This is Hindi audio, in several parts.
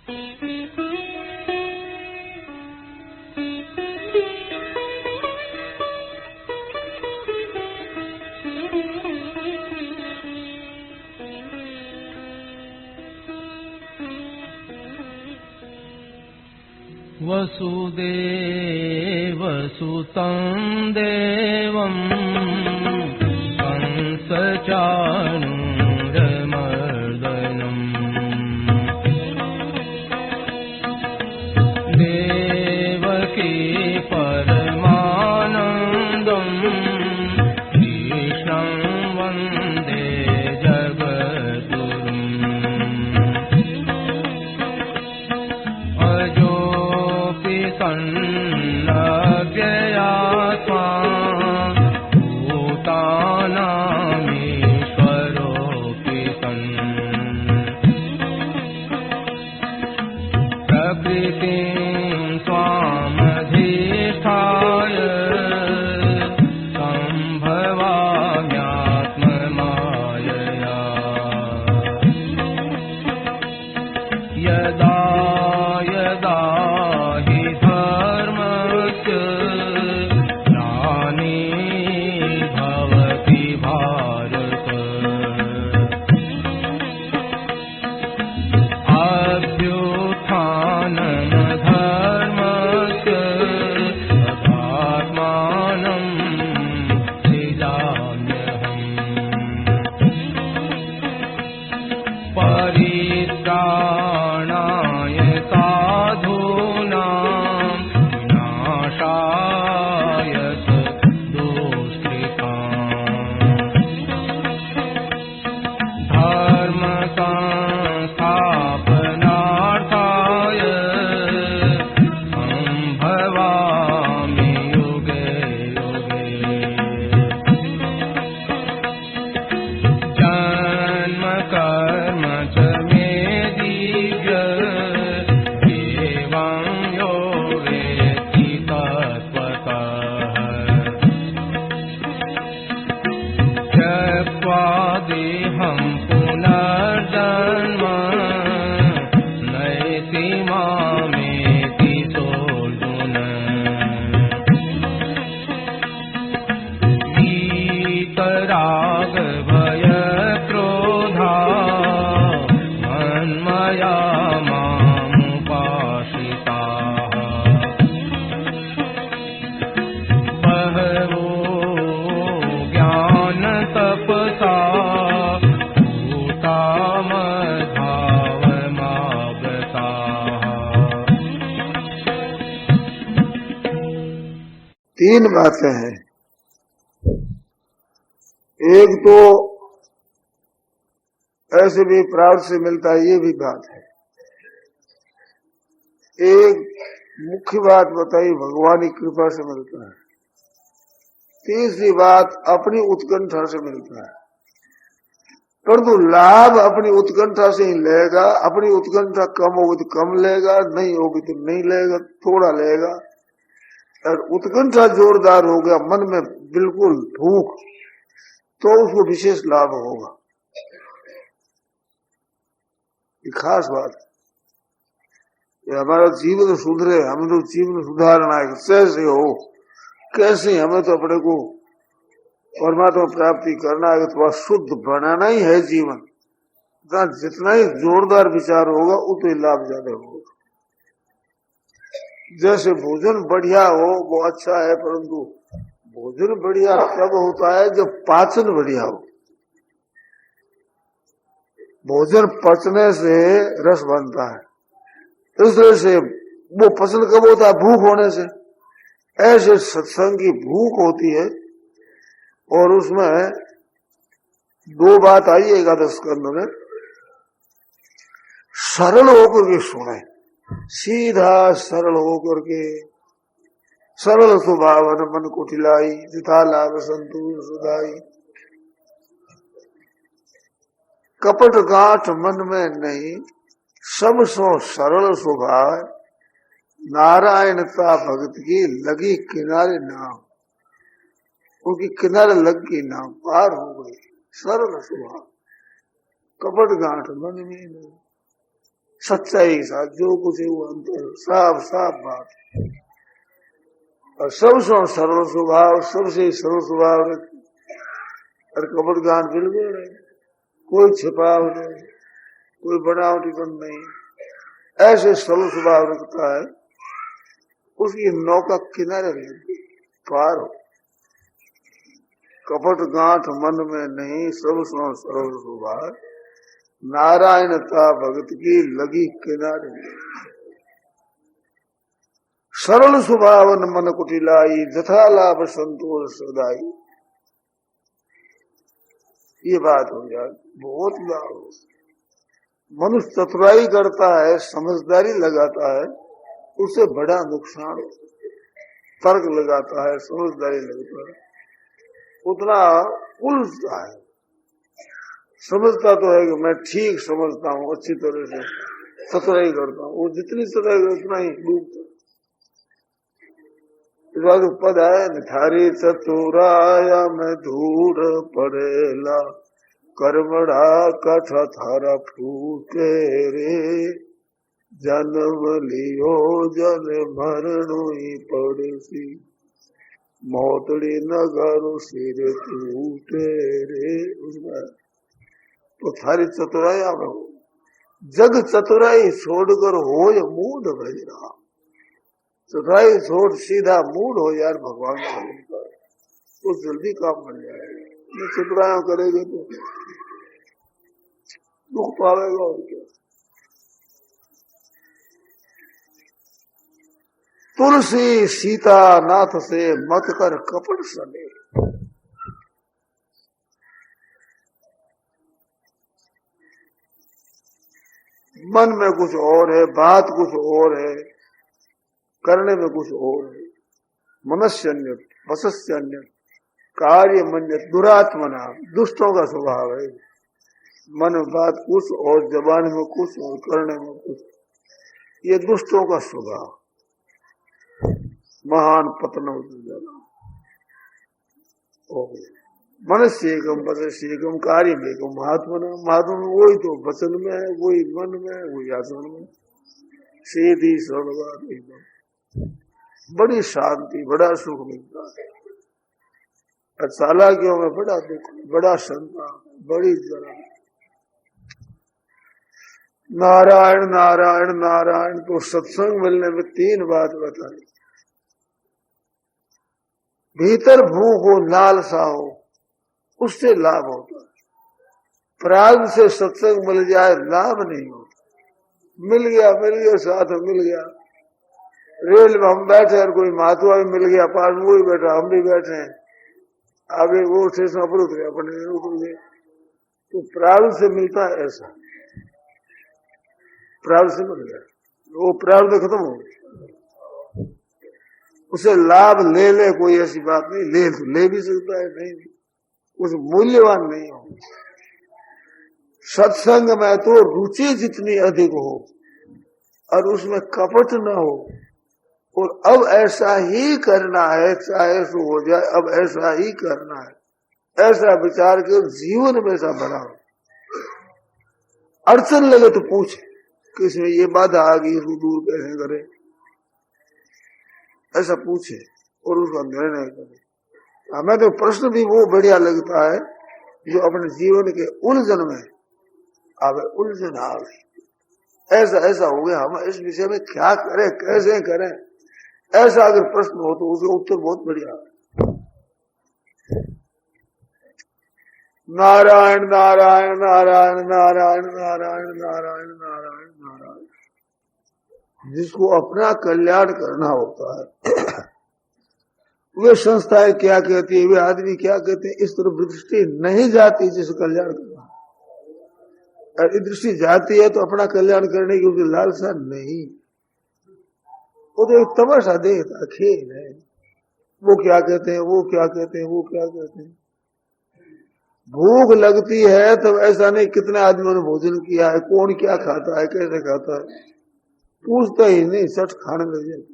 वसुदेवसुतं देवं कंसचाणूरमर्दनम् देवकी परमानन्दं कृष्णं वन्दे जगद्गुरुम् सन्नव्ययात्मा भूतानामीश्वरोऽपि सन् प्रकृतिं स्वामधिष्ठाय सम्भवाम्यात्ममायया यदा यदा परित्राणाय साधूनां विनाशाय दुष्कृताम् धर्म संस्थापनार्थाय सम्भवामि युगे युगे जन्म कर्म च मे दिव्य एवं यो वेत्ति तत्त्वतः त्यक्त्वा देहं पुनर्जन्म नयति मामेति सोऽर्जुन वीतराग भय क्रोधा मन्मया मामुपाश्रिताः बहवो ज्ञानतपसा भूता मद्भावमागताः। तीन बातें हैं। एक तो ऐसे भी प्रार्थ से मिलता है, ये भी बात है। एक मुख्य बात बताई, भगवान की कृपा से मिलता है। तीसरी बात अपनी उत्कंठा से मिलता है, परंतु लाभ अपनी उत्कंठा से ही लेगा। अपनी उत्कंठा कम होगी तो कम लेगा, नहीं होगी तो नहीं लेगा, थोड़ा लेगा। और उत्कंठा जोरदार हो गया, मन में बिल्कुल भूख, तो उसको विशेष लाभ होगा। ये खास बात है। ये हमारा जीवन सुधरे, हमें तो जीवन सुधारना है। कैसे हो, कैसे हमें तो अपने को परमात्मा प्राप्ति करना है, तो शुद्ध बनाना ही है जीवन। जितना ही जोरदार विचार होगा उतना ही लाभ ज्यादा होगा। जैसे भोजन बढ़िया हो वो अच्छा है, परंतु भोजन बढ़िया तब होता है जब पाचन बढ़िया हो। भोजन पचने से रस बनता है, इस तरह से वो पचन कब होता है? भूख होने से। ऐसे सत्संग की भूख होती है, और उसमें दो बात आई है एकादश स्कंद में। सरल होकर के सुने, सीधा सरल होकर के, सरल स्वभाव मन कुटिलाई जिथा लाभ संतूर सुधाई। कपट गांठ मन में नहीं, सब सो सरल स्वभाव। नारायणता भगत की लगी किनारे नाव, उनकी किनारे लग गई नाव, पार हो गई। सरल स्वभाव, कपट गांठ मन में नहीं, सच्चाई के साथ जो कुछ है वो अंतर साफ साफ बात। और सबसे सरल स्वभाव, सबसे सरल स्वभाव और कपट गान बिल्कुल नहीं, कोई छिपाव नहीं, कोई बनावटीपन नहीं, ऐसे सरल स्वभाव रखता है, उसकी नौका किनारे लगती पार हो। कपट गांठ मन में नहीं, सब सरल स्वभाव, नारायणता भगत की लगी किनारे। सरल स्वभावन मन कुटिलाई, जथा लाभ संतोष सदाई। ये बात हो जाए, बहुत लाभ हो। मनुष्य चतुराई करता है, समझदारी लगाता है, उससे बड़ा नुकसान हो। तर्क लगाता है, समझदारी लगता है, उतना उलझता है। समझता तो है कि मैं ठीक समझता हूँ, अच्छी तरह से चतुराई करता हूँ, वो जितनी चतुराई उतना ही डूबता है। इस बात पद है, निठारी चतुराया में धूड़ पड़ेला, कर्मड़ा कठ थारा फूटे रे, जन्म लियो जन मरणु ही पड़सी, मोतड़ी नगर सिर टूटे रे। उसमें तो थारी चतुराई आप जग चतुराई छोड़कर हो या मूड भजरा। चतुराई छोड़ सीधा मूड हो यार भगवान का भजन कर, तो जल्दी काम बन जाएगा। ये चतुराई करेगा तो दुख पावेगा और क्या। तुलसी सीता नाथ से मत कर कपट सने। मन में कुछ और है, बात कुछ और है, करने में कुछ और है। मनस्यन्य वसस्यन्य कार्य मन्य दुरात्मना, दुष्टों का स्वभाव है। मन बात कुछ और जबान में कुछ और करने में कुछ, ये दुष्टों का स्वभाव। महान पतन जाना। मनुष्य एकम वचन एकम कार्य में एकम महात्मा। महात्मा में वही तो वचन में है, वही मन में है, वही आचरण में। सीधी सरल बात एकदम, बड़ी शांति, बड़ा सुख मिलता है। और चालाकियों में बड़ा दुख, बड़ा संताप, बड़ी जरा। नारायण नारायण नारायण। तो सत्संग मिलने में तीन बात बताई। भीतर भूख हो, लालसा हो, उससे लाभ होता है। प्राण से सत्संग मिल जाए लाभ नहीं होता। मिल गया साथ मिल गया। रेल में हम बैठे और कोई महात्मा भी मिल गया, पास वो ही बैठा, हम भी बैठे हैं, आगे वो स्टेशन पर उतरे, अपने उतर गए। तो प्राण से मिलता है ऐसा, प्राण से मिल गया, वो प्राण तो खत्म हो गया। उसे लाभ ले ले, कोई ऐसी बात नहीं, ले तो ले भी सकता है, नहीं कुछ मूल्यवान नहीं हो। सत्संग में तो रुचि जितनी अधिक हो और उसमें कपट न हो, और अब ऐसा ही करना है, चाहे सो हो जाए, अब ऐसा ही करना है, ऐसा विचार के जीवन में ऐसा बना हो। अड़चन लगे तो पूछ कि इसमें ये बाधा आ गई, इसको दूर कैसे करे, ऐसा पूछे और उसका निर्णय करे। हमें तो प्रश्न भी वो बढ़िया लगता है जो अपने जीवन के उलझन में आवे, उलझन आवे, ऐसा ऐसा हो गया, हम इस विषय में क्या करें, कैसे करें, ऐसा अगर प्रश्न हो तो उसका उत्तर बहुत बढ़िया है। नारायण नारायण नारायण नारायण नारायण नारायण नारायण नारायण। जिसको अपना कल्याण करना होता है वे संस्थाएं क्या कहती है, वे आदमी क्या कहते हैं, इस तरफ दृष्टि नहीं जाती जिसे कल्याण करना। और दृष्टि जाती है तो अपना कल्याण करने की उसकी लालसा नहीं, वो तो एक तमाशा देखता, खेल है। वो क्या कहते हैं, वो क्या कहते हैं, वो क्या कहते हैं। भूख लगती है तब ऐसा नहीं कितने आदमियों ने भोजन किया है, कौन क्या खाता है, कैसे खाता है, पूछता ही नहीं, सट खाने लग जाता।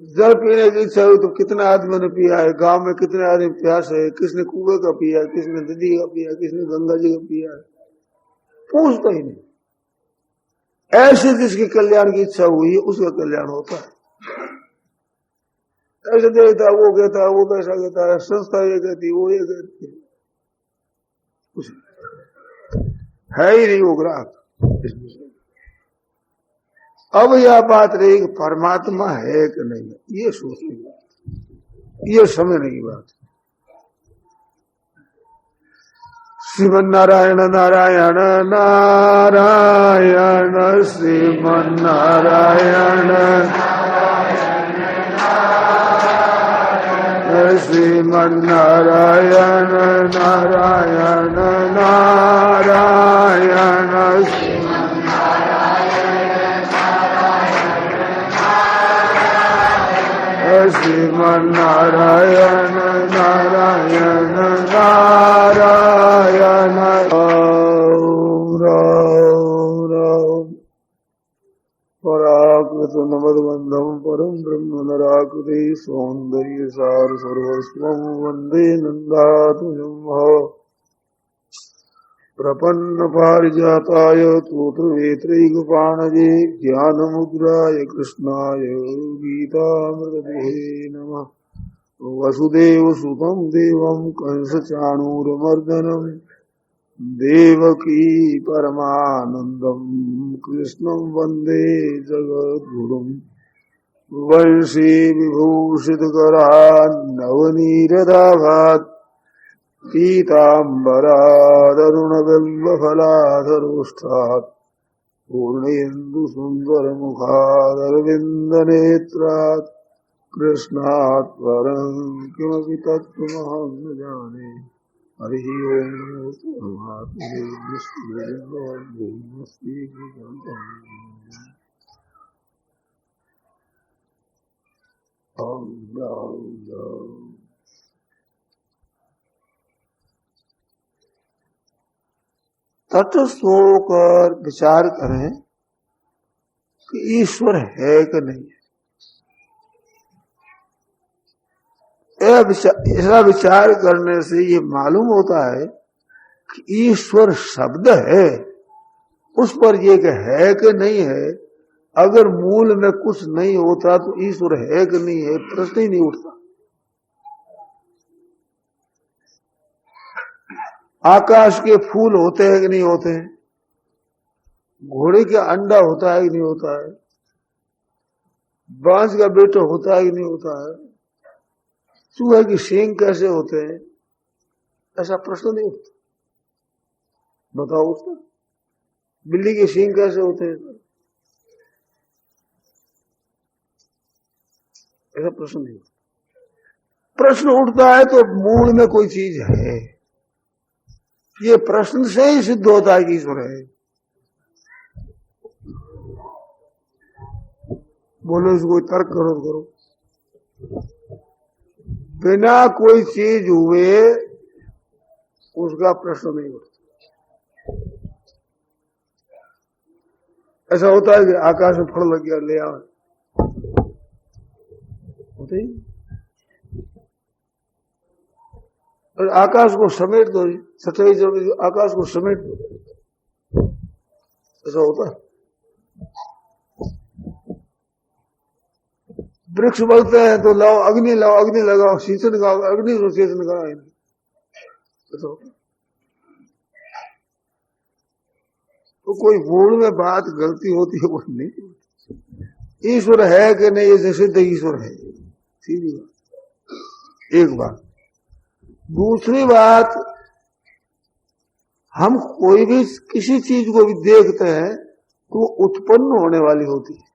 जल पीने की इच्छा हुई तो कितने आदमियों ने पिया है, गांव में कितने आदमी प्यास है, किसने कुएं का पिया है, किसने नदी का पिया है, किसने गंगा जी का पिया है, पूछता ही नहीं। ऐसे जिसके कल्याण की इच्छा हुई है उसका कल्याण होता है। ऐसे देखता है, वो कहता है, वो कैसा कहता है, संस्था ये कहती, वो ये कहती, कुछ है ही नहीं वो ग्राहक। अब यह बात रही कि परमात्मा है कि नहीं है, ये सोचने की बात, ये समझने की बात। श्रीमन्नारायण नारायण नारायण श्रीमन्नारायण श्रीमन्नारायण नारायण नारायण श्रीमन्नारायण नारायण नारायण पराकृत नमदबंधम परम ब्रह्म नराकृति सौंदर्य सार सर्वस्वं वंदे नंदातुजं प्रपन्न पारिजाताय तोत्रवेत्रैकपाणजे ज्ञानमुद्राय कृष्णाय गीतामृतदुहे नमः। वसुदेवसुतं देवं कंसचाणूरमर्दनं देवकी परमानन्दं कृष्णं वन्दे जगद्गुरुं। वंशी विभूषितकरान्नवनीरदाभात् पीताम्बरादरुणबिम्बफलाधरोष्ठात् पूर्णेन्दुसुन्दरमुखादरविन्दनेत्रात् कृष्णात् परं किमपि तत्त्वमहं न जाने। हरि ओम परमात्मने विष्णुदेवाय तटस्थ होकर विचार करें कि ईश्वर है कि नहीं है। ऐसा विचार करने से ये मालूम होता है कि ईश्वर शब्द है, उस पर ये कि है कि नहीं है। अगर मूल में कुछ नहीं होता तो ईश्वर है कि नहीं है प्रश्न ही नहीं उठता। आकाश के फूल होते हैं कि नहीं होते हैं, घोड़े का अंडा होता है कि नहीं होता है, बांस का बेटा होता है कि नहीं होता है, चूहे की सींग कैसे होते हैं, ऐसा प्रश्न नहीं उठता। बताओ उसका, बिल्ली के सींग कैसे होते हैं, ऐसा प्रश्न नहीं उठता। प्रश्न उठता है तो मूल में कोई चीज है। ये प्रश्न से ही सिद्ध होता है कि ईश्वर है। बोलो इसको तर्क करो करो, बिना कोई चीज हुए उसका प्रश्न नहीं उठता। ऐसा होता है कि आकाश में फल लग गया, ले आओ, होते ही। और आकाश को समेट दो, सतही जमीन आकाश को समेट दो, ऐसा होता है। वृक्ष बढ़ते हैं तो लाओ अग्नि लगाओ, सींचन लगाओ, अग्नि को सींचन लगाओ, ऐसा होता है। तो कोई मूल में बात गलती होती है वो नहीं। ईश्वर है कि नहीं, ये सिद्ध ईश्वर है, सीधी बात, एक बात। दूसरी बात, हम कोई भी किसी चीज को भी देखते हैं तो उत्पन्न होने वाली होती है।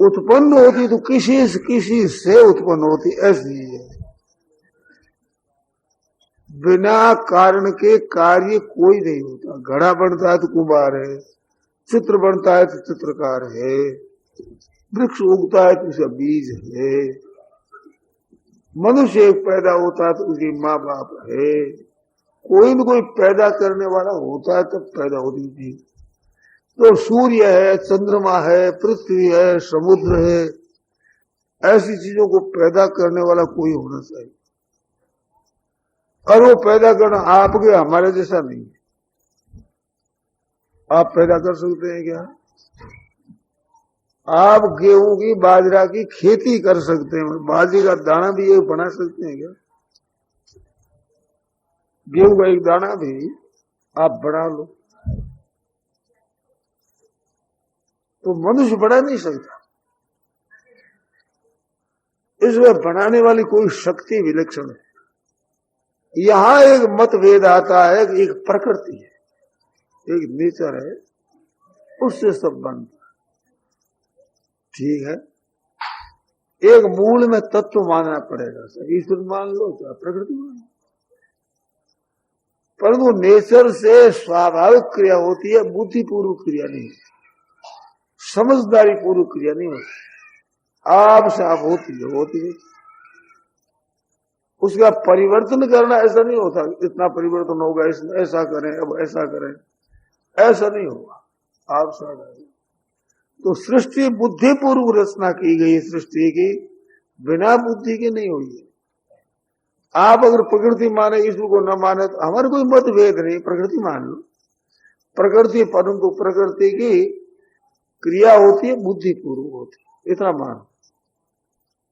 उत्पन्न होती तो किसी से उत्पन्न होती, ऐसी है। बिना कारण के कार्य कोई नहीं होता। घड़ा बनता है तो कुम्हार है, चित्र बनता है तो चित्रकार है, वृक्ष उगता है तो उसका बीज है, मनुष्य पैदा होता है तो उसके माँ बाप है। कोई न कोई पैदा करने वाला होता है तब पैदा होती थी। तो सूर्य है, चंद्रमा है, पृथ्वी है, समुद्र है, ऐसी चीजों को पैदा करने वाला कोई होना चाहिए। और वो पैदा करना आपके हमारे जैसा नहीं है। आप पैदा कर सकते हैं क्या? आप गेहूं की बाजरा की खेती कर सकते हैं, बाजरे का दाना भी ये बना सकते हैं क्या? गेहूं का एक दाना भी आप बढ़ा लो तो मनुष्य बढ़ा नहीं सकता। इसमें बनाने वाली कोई शक्ति विलक्षण है। यहां एक मतभेद आता है कि एक प्रकृति है, एक नेचर है, उससे सब बनता है, ठीक है। एक मूल में तत्व मानना पड़ेगा, ईश्वर मान लो चाहे प्रकृति मान लो, परंतु नेचर से स्वाभाविक क्रिया होती है, बुद्धिपूर्वक क्रिया नहीं, समझदारी पूर्वक क्रिया नहीं होती। आप से आप होती है। उसका परिवर्तन करना ऐसा नहीं होता, इतना परिवर्तन होगा, इसमें ऐसा करें, अब ऐसा करें, ऐसा नहीं होगा। आप से तो सृष्टि बुद्धिपूर्वक रचना की गई, सृष्टि की बिना बुद्धि के नहीं हुई है। आप अगर प्रकृति माने, ईश्वर को न माने, तो हमारे कोई मतभेद नहीं, प्रकृति मान लो, प्रकृति, परंतु प्रकृति की क्रिया होती है बुद्धिपूर्वक होती है, इतना मानो।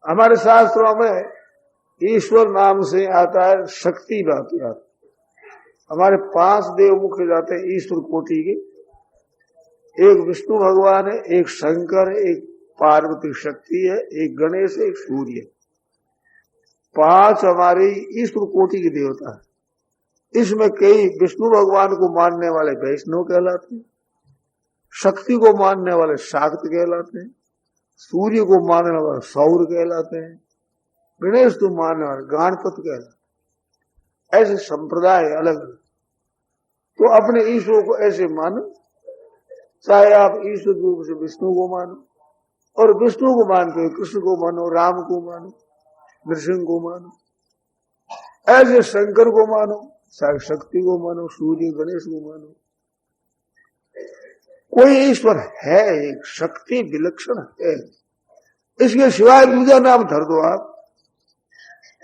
हमारे शास्त्रों में ईश्वर नाम से आता है शक्ति बात याद। हमारे 5 देव मुख्य जाते हैं ईश्वर कोटि के, एक विष्णु भगवान है, एक शंकर है, एक पार्वती शक्ति है, एक गणेश है, एक सूर्य है। 5 हमारी ईश्वर कोटि के देवता है। इसमें कई विष्णु भगवान को मानने वाले वैष्णव कहलाते हैं, शक्ति को मानने वाले शाक्त कहलाते हैं, सूर्य को मानने वाले सौर कहलाते हैं, गणेश को मानने वाले गणपत कहलाते हैं। ऐसे संप्रदाय अलग अलग। तो अपने ईश्वर को ऐसे मानो, चाहे आप ईश्वर रूप से विष्णु को मानो, और विष्णु को मानते हो कृष्ण को मानो, राम को मानो, नृसिंह को मानो, ऐसे शंकर को मानो, चाहे शक्ति को मानो, सूर्य गणेश को मानो। कोई ईश्वर है, एक शक्ति विलक्षण है। इसके सिवाय दूसरा नाम धर दो, आप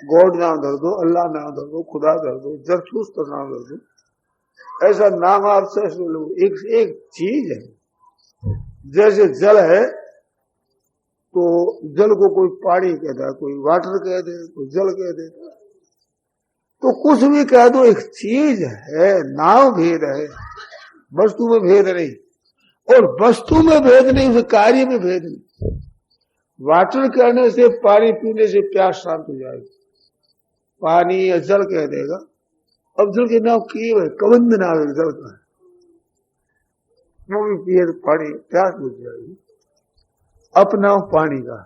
गॉड नाम धर दो, अल्लाह नाम धर दो, खुदा धर दो, जरथुस्तर नाम धर दो, ऐसा नाम आपसे लो। एक चीज है, जैसे जल है तो जल को कोई पानी कहता है, कोई वाटर कह दे, कोई जल कह दे, तो कुछ भी कह दो, एक चीज है, नाम भेद है, वस्तु में भेद नहीं। और वस्तु में भेद नहीं, उसे कार्य में भेद नहीं। वाटर कहने से, पानी पीने से प्यास शांत हो जाएगी, पानी या जल कह देगा। अब जल के नाम की है, कबंध नाम है जल का, वो भी पिए तो पानी प्यास बुझ जाएगी। अपना पानी का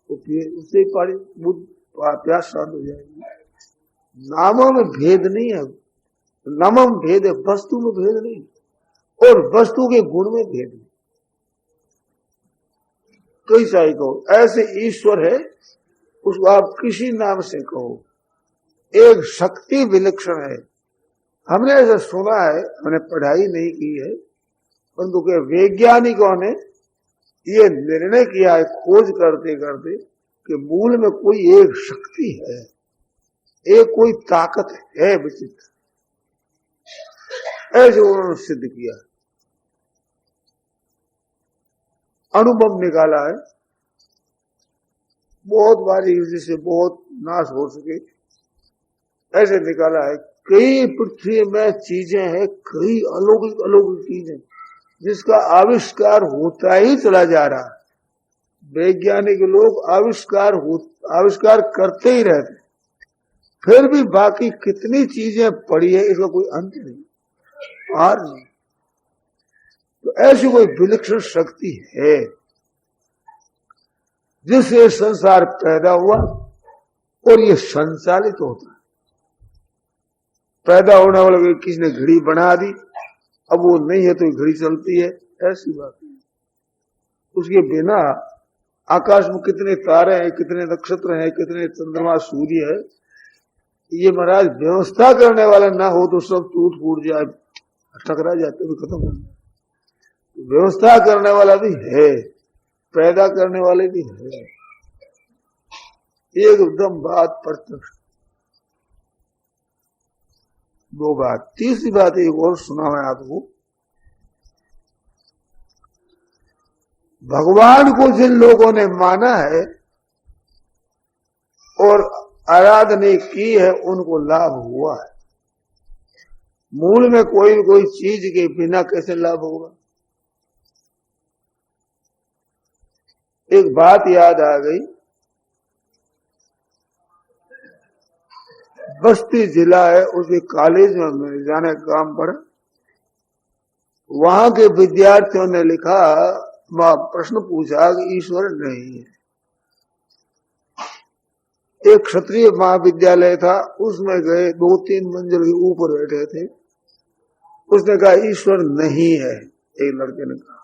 तो पिए, उससे पानी प्यास शांत हो जाएगी। नामों में भेद नहीं है, नामों में भेद है, वस्तु में भेद नहीं, और वस्तु के गुण में भेद नहीं। कैसा ही कहो, ऐसे ईश्वर है, उसको आप किसी नाम से कहो, एक शक्ति विलक्षण है। हमने ऐसा सुना है, हमने पढ़ाई नहीं की है, परंतु के वैज्ञानिकों ने ये निर्णय किया है खोज करते करते कि मूल में कोई एक शक्ति है, एक कोई ताकत है विचित्र, ऐसे उन्होंने सिद्ध किया। अनुभव निकाला है, बहुत बारी जिससे बहुत नाश हो सके, ऐसे निकाला है। कई पृथ्वी में चीजें हैं, कई अलौकिक अलौकिक चीजें, जिसका आविष्कार होता ही चला जा रहा है। वैज्ञानिक लोग आविष्कार करते ही रहते, फिर भी बाकी कितनी चीजें पड़ी है, इसका कोई अंत नहीं, पार नहीं। तो ऐसी कोई विलक्षण शक्ति है जिससे संसार पैदा हुआ और ये संचालित होता है। पैदा होने वाले किसी ने घड़ी बना दी, अब वो नहीं है तो घड़ी चलती है, ऐसी बात है। उसके बिना आकाश में कितने तारे हैं, कितने नक्षत्र हैं, कितने चंद्रमा सूर्य है, ये महाराज व्यवस्था करने वाला ना हो तो सब टूट फूट जाए, टकरा जाते भी खत्म हो जाए। व्यवस्था करने वाला भी है, पैदा करने वाले भी है, एकदम बात प्रत्यक्ष। दो बात। तीसरी बात एक और सुना मैं आपको। भगवान को जिन लोगों ने माना है और आराधना की है उनको लाभ हुआ है। मूल में कोई न कोई चीज के बिना कैसे लाभ होगा। एक बात याद आ गई। बस्ती जिला है, उसके कॉलेज में मैंने जाने का काम पड़ा। वहां के विद्यार्थियों ने लिखा, प्रश्न पूछा कि ईश्वर नहीं है। एक क्षत्रिय महाविद्यालय था, उसमें गए, 2-3 मंजिल के ऊपर बैठे थे। उसने कहा ईश्वर नहीं है, एक लड़के ने कहा।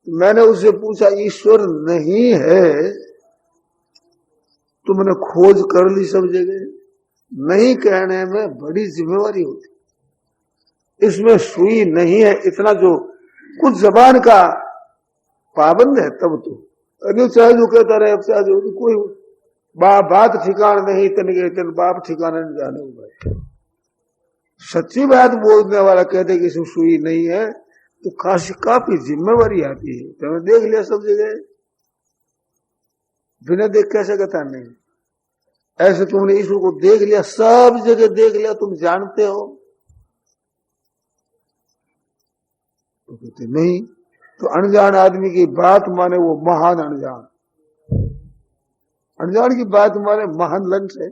मैंने उससे पूछा ईश्वर नहीं है, तुमने खोज कर ली सब जगह? नहीं कहने में बड़ी जिम्मेवारी होती। इसमें सुई नहीं है, इतना जो कुछ जबान का पाबंद है तब तो। अरे चाहे जो कहता रहे, अब चाहे जो कोई बात ठिकान नहीं, तन गए तन बाप ठिकाना नहीं जाने हुआ। सच्ची बात बोलने वाला कहते कि इसमें सुई नहीं है तो काफी जिम्मेवारी आती है। तुमने देख लिया सब जगह, बिना देख कैसे कहता नहीं? ऐसे तुमने ईश्वर को देख लिया, सब जगह देख लिया, तुम जानते हो? तो कहते नहीं। तो अनजान आदमी की बात माने वो महान अनजान, अनजान की बात माने महान लंच है।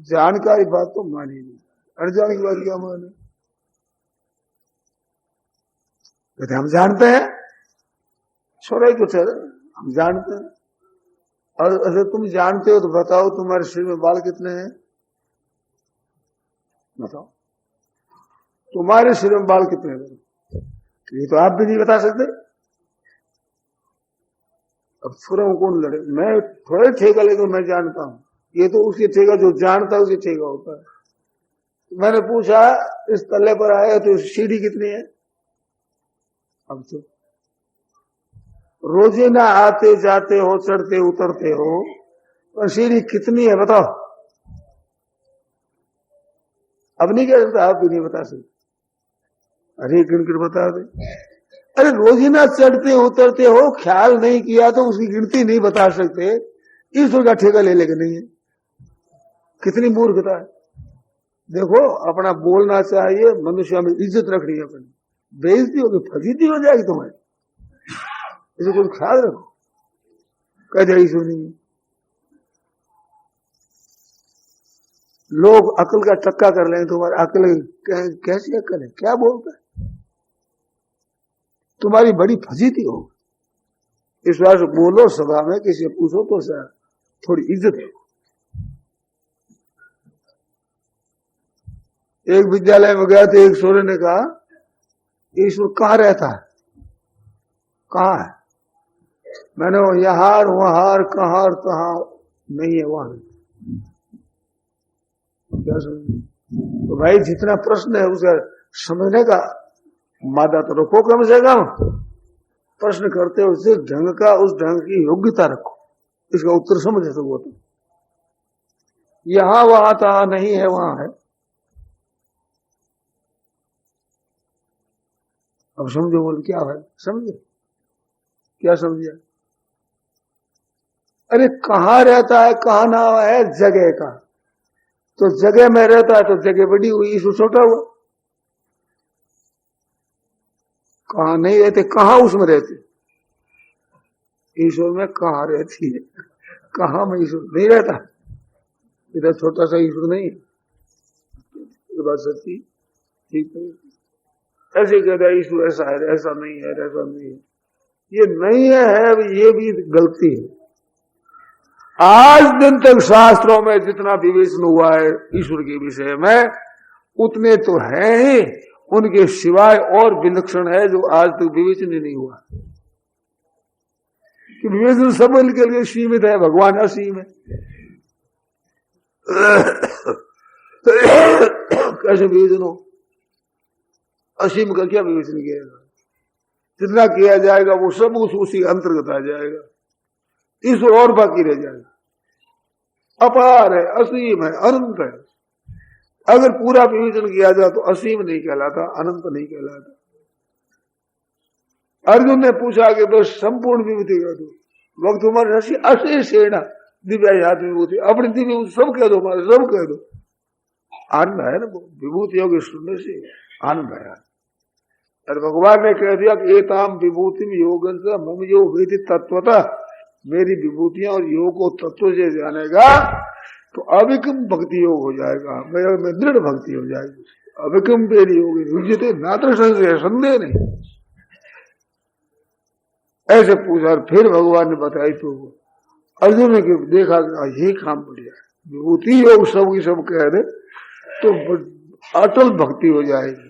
जानकारी बात तो मानी नहीं, अनजान की बात क्या माने? कहते हम जानते हैं, छोड़े कुछ है, हम जानते हैं। और अगर तुम जानते हो तो बताओ तुम्हारे शरीर में बाल कितने हैं? बताओ तुम्हारे शरीर में बाल कितने हैं? ये तो आप भी नहीं बता सकते। अब थोड़ा कौन लड़े? मैं थोड़े ठेका ले तो मैं जानता हूं, ये तो उसकी ठेका जो जानता है उसकी ठेका होता है। मैंने पूछा इस तल्ले पर आए तो सीढ़ी कितनी है? अब तो रोजीना आते जाते हो, चढ़ते उतरते हो, और सीढ़ी कितनी है बताओ? अब नहीं कह सकता, आप भी नहीं बता सकते। अरे गिनकर बता दे। अरे रोजीना चढ़ते उतरते हो, ख्याल नहीं किया तो उसकी गिनती नहीं बता सकते। ईश्वर का ठेका ले लेके नहीं है। कितनी मूर्खता है। देखो अपना बोलना चाहिए, मनुष्य में इज्जत रखनी है, अपनी बेइज्जती होगी, फजीती हो जाएगी तुम्हें, इसे कुछ ख्याल रखो। कह जाए ईश्वर नहीं। लोग अकल का टक्का कर लें, तुम्हारी अकल कैसी अकल है, क्या बोलता है? तुम्हारी बड़ी फजीती हो। इस बार से बोलो सभा में, किसी से पूछो तो सर थोड़ी इज्जत है। एक विद्यालय में गया तो एक सूर्य ने कहा ईश्वर कहाँ रहता है? कहाँ है? मैंने वो यहाँ वहां कहाँ तहाँ नहीं है, वहां क्या समझ? तो भाई जितना प्रश्न है उसका समझने का मादा तो रखो, कम से कम प्रश्न करते हो जिस ढंग का, उस ढंग की योग्यता रखो, इसका उत्तर समझ सको। तो यहां वहां तहाँ नहीं है, वहां है। अब समझो, बोल क्या है? समझे? क्या समझे? अरे कहाँ रहता है, कहाँ नाम है जगह का, तो जगह में रहता है तो जगह बड़ी हुई, ईश्वर छोटा हुआ। कहाँ नहीं रहते, कहाँ उसमें रहते? ईश्वर में कहाँ रहती है? कहाँ में ईश्वर नहीं रहता? इधर छोटा सा ईश्वर नहीं है। ये बात सच्ची, ठीक है। ऐसे कहता है ईश्वर ऐसा है, ऐसा नहीं है, ऐसा नहीं है। ये नहीं है, ये भी गलती है। आज दिन तक शास्त्रों में जितना विवेचन हुआ है ईश्वर के विषय में, उतने तो है ही, उनके सिवाय और विलक्षण है जो आज तक विवेचन ही नहीं हुआ। कि विवेचन सब के लिए सीमित है, भगवान असीम है। कैसे विवेचन हो? असीम का क्या विवेचन किया जाएगा? जितना किया जाएगा वो सब उसी अंतर्गत आ जाएगा। ईश्वर और बाकी रह जाएगा। अपार है, असीम है, अनंत है। अगर पूरा विवेचन किया जाए तो असीम नहीं कहलाता, अनंत नहीं कहलाता। अर्जुन ने पूछा कि बस संपूर्ण विभूति कह दो, वक्त तुम्हारे अशेषेण दिव्यायात विभूति, अपनी दिव्य विभूति सब कह दो, हमारे सब कह दो। आनंद है ना, विभूतियों के सुनने से आनंद आया। और भगवान ने कह दिया कि एताम विभूति में योग मम योग वेति तत्वतः, मेरी विभूतियां और योग को तत्व से जानेगा तो अविकम भक्ति योग हो जाएगा, में दृढ़ भक्ति हो जाएगी। अविकम पेरी योग रुझते नात्र संशय, संदेह नहीं। ऐसे पूछा और फिर भगवान ने बताई तो अर्जुन ने देखा कि यही काम बढ़िया है, विभूति योग सब की सब कह रहे तो अटल भक्ति हो जाएगी।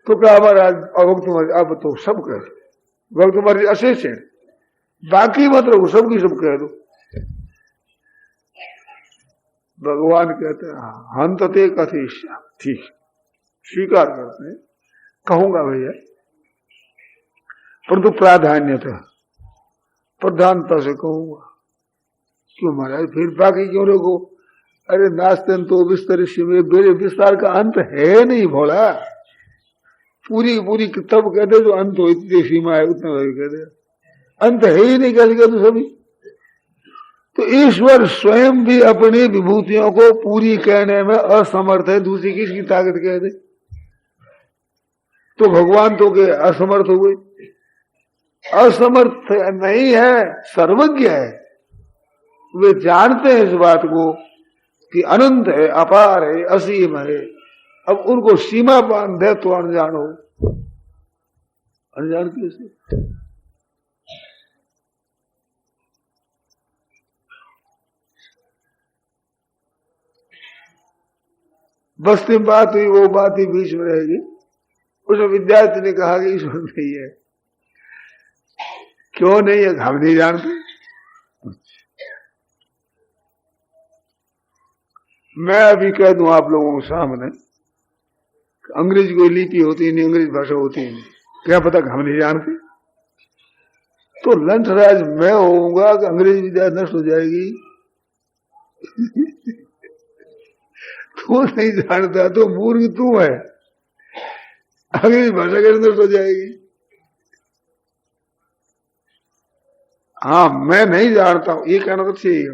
तो क्या हमारा वक्त तुम्हारी, अब तो सब कह दो, वक्त तुम्हारी अशेष है, बाकी मतलब सब की सब कह दो। भगवान कहते हैं हंतते कथयिष्यामि, ठीक स्वीकार करते हैं, कहूंगा भैया, परंतु प्राधान्यतः प्रधानता से कहूंगा। क्यों महाराज फिर बाकी क्यों रखो? अरे नास्ते तो विस्तार मेरे विस्तार का अंत है नहीं भोला, पूरी पूरी तब कहते जो अंत हो, इतनी सीमा है उतना कहते, अंत है ही नहीं, कैसे कहते सभी। तो ईश्वर स्वयं भी अपनी विभूतियों को पूरी कहने में असमर्थ है, दूसरी किसकी ताकत कह दे? तो भगवान तो के असमर्थ हुए? असमर्थ नहीं है, सर्वज्ञ है। वे जानते हैं इस बात को कि अनंत है, अपार है, असीम है। अब उनको सीमा बांध दे तो अनजान हो, अनजान कैसे? बस्ती में बात हुई, वो बात ही बीच में रहेगी। उसमें विद्यार्थी ने कहा कि ईश्वर नहीं है। क्यों नहीं है? हम नहीं जानते। मैं अभी कह दूं आप लोगों के सामने, अंग्रेजी कोई लिपि होती नहीं, अंग्रेजी भाषा होती नहीं, क्या पता हम नहीं जानते। तो लंचराज मैं होऊंगा कि अंग्रेजी विद्या नष्ट हो जाएगी? तू नहीं जानता तो मूर्ख तू है, अंग्रेजी भाषा कैसे नष्ट हो जाएगी? हाँ मैं नहीं जानता हूं, ये कहना तो ठीक है,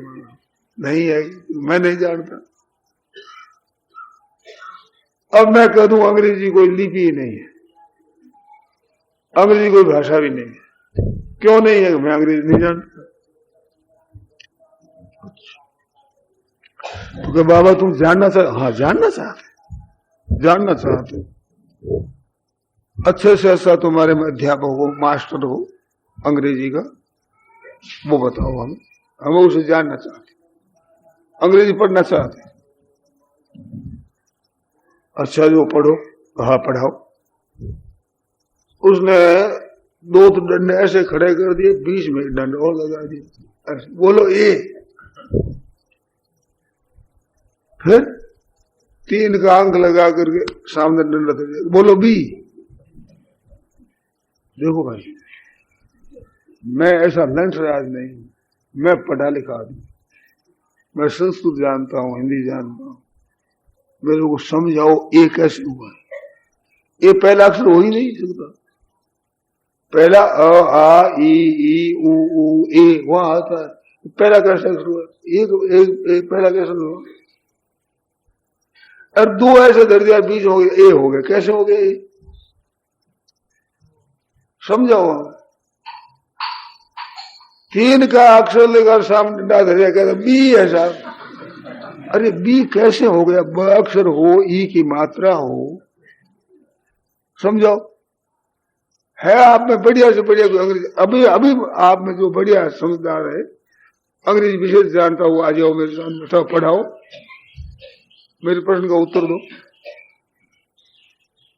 नहीं है, मैं नहीं जानता। अब मैं कह दूं अंग्रेजी कोई लिपि ही नहीं है, अंग्रेजी कोई भाषा भी नहीं है। क्यों नहीं है? मैं अंग्रेजी नहीं जानता। तो क्या बाबा तुम जानना चाहते? हाँ जानना चाहते, जानना चाहते। अच्छे से अच्छा तुम्हारे में अध्यापक हो, मास्टर हो अंग्रेजी का, वो बताओ हमें, हम उसे जानना चाहते, अंग्रेजी पढ़ना चाहते। अच्छा जो पढ़ो, कहा पढ़ाओ। उसने दो तो डंडे ऐसे खड़े कर दिए, 20 में डंड और लगा दिए, बोलो ए, फिर 3 का अंक लगा करके सामने डंडा दे दिया, बोलो बी। देखो भाई मैं ऐसा लंचराज नहीं, मैं पढ़ा लिखा आदमी, मैं संस्कृत जानता हूँ, हिंदी जानता हूँ। मेरे को समझाओ ये कैसे हुआ? ये पहला अक्षर हो ही नहीं सकता। पहला अ आ ई उ ऊ ए वहां आता है, पहला कैसे अक्षर हुआ? एक पहला कैसे हुआ? और 2 ऐसे धर दिया, बीच हो गया ए हो गया, कैसे हो गया? समझाओ। 3 का अक्षर लेकर सामने डंडा धरिया, कहता बी है साहब। अरे बी कैसे हो गया? ब अक्षर हो, ई की मात्रा हो, समझाओ। है आप में बढ़िया से बढ़िया कोई अंग्रेजी, अभी आप में जो बढ़िया समझदार है, अंग्रेजी विशेष जानता हुआ आ जाओ मेरे सामने, सब पढ़ाओ, मेरे प्रश्न का उत्तर दो।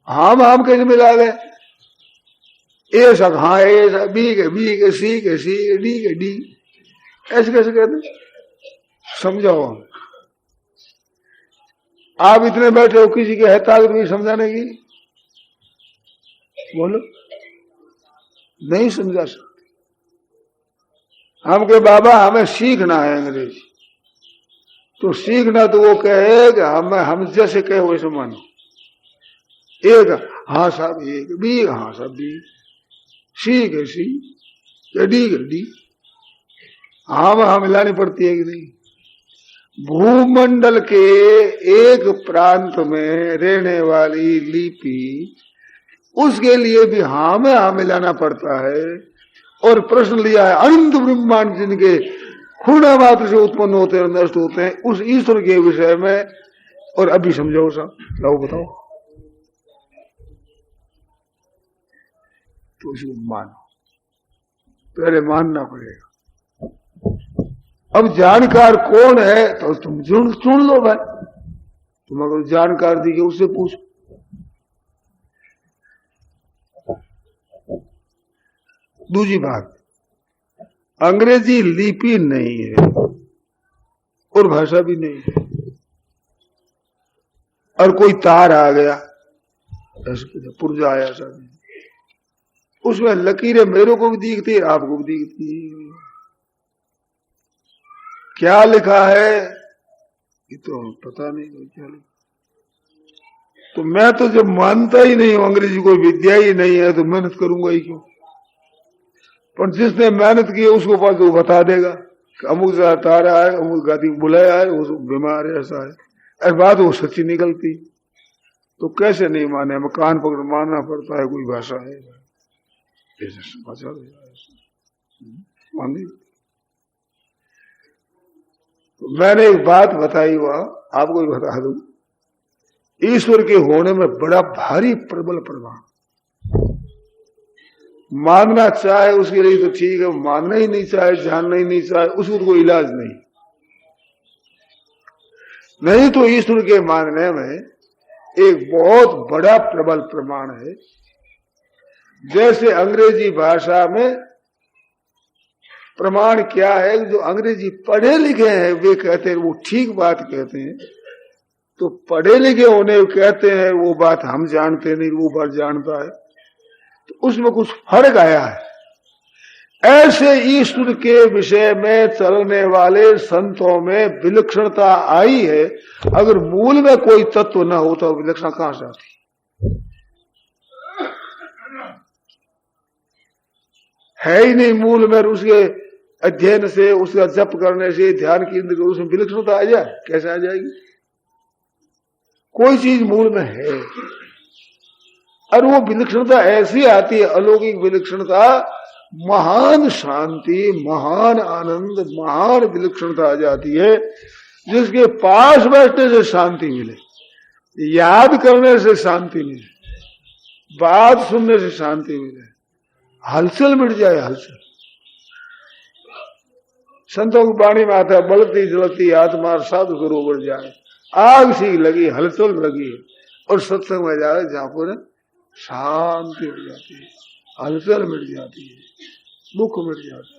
हम कैसे मिला गए? ए सक हाँ, ए सक, बी के सी के डी के डी, ऐसे कैसे कहते? समझाओ। आप इतने बैठे हो, किसी के है ताकत नहीं समझाने की? बोलो, नहीं समझा सकते। हम के बाबा हमें सीखना है अंग्रेजी, तो सीखना तो वो कहे कि हम जैसे कहे वैसे मानो। एक हाँ साहब एक बी, हाँ साहब बी, सी के सी, डी के डी, हाँ मिलानी पड़ती है कि नहीं। भूमंडल के एक प्रांत में रहने वाली लिपि, उसके लिए भी हाँ में हाँ मिलाना पड़ता है। और प्रश्न लिया है अनंत ब्रह्मांड जिनके खुणा मात्र से उत्पन्न होते हैं, नष्ट होते हैं, उस ईश्वर के विषय में। और अभी समझाओ साहब, लो बताओ। तो इसको मानो, पहले मानना पड़ेगा। अब जानकार कौन है तो तुम चुन लो भाई। तुम अगर जानकार दिखे उससे पूछो। दूसरी बात, अंग्रेजी लिपि नहीं है और भाषा भी नहीं है। और कोई तार आ गया, पुर्जा आया सब, उसमें लकीरें मेरे को भी दिखती है, आपको भी दिखती है। क्या लिखा है ये तो पता नहीं क्या लिखा। तो मैं तो जब मानता ही नहीं हूं, अंग्रेजी कोई विद्या ही नहीं है, तो मेहनत करूंगा ही क्यों। पर जिसने मेहनत की है उसको पास वो बता देगा कि अमुक सा तारा है, अमुक गाती बुलाया है, वो बीमार है, ऐसा है। और बात वो सच्ची निकलती तो कैसे नहीं माने। हमें कान पकड़ मानना पड़ता है, कोई भाषा है ऐसे समाचार मानी। तो मैंने एक बात बताई, वह आपको भी बता दूं। ईश्वर के होने में बड़ा भारी प्रबल प्रमाण। मानना चाहे उसके लिए तो ठीक है, मानना ही नहीं चाहे, जानना ही नहीं चाहे, उसको तो कोई इलाज नहीं। नहीं तो ईश्वर के मानने में एक बहुत बड़ा प्रबल प्रमाण है। जैसे अंग्रेजी भाषा में प्रमाण क्या है, जो अंग्रेजी पढ़े लिखे हैं वे कहते हैं वो ठीक बात कहते हैं, तो पढ़े लिखे होने कहते हैं वो बात हम जानते नहीं, वो बात जानता है, तो उसमें कुछ फर्क आया है। ऐसे ईश्वर के विषय में चलने वाले संतों में विलक्षणता आई है। अगर मूल में कोई तत्व न हो तो विलक्षणता कहां से आती है ही नहीं मूल में। उसके अध्ययन से, उसका जप करने से, ध्यान केंद्र कर, उसमें विलक्षणता आ जाए, कैसे आ जाएगी। कोई चीज मूल में है और वो विलक्षणता ऐसी आती है, अलौकिक विलक्षणता, महान शांति, महान आनंद, महान विलक्षणता आ जाती है, जिसके पास बैठने से शांति मिले, याद करने से शांति मिले, बात सुनने से शांति मिले, हलचल मिट जाए, हलचल। संतों की वाणी में आता है, बढ़ती जलती आत्मा साधु सरोवर जाए, आग सी लगी, हलचल लगी, और सत्संग में जाए जहां पर शांति मिल जाती है, हलचल मिट जाती है, दुख मिट जाता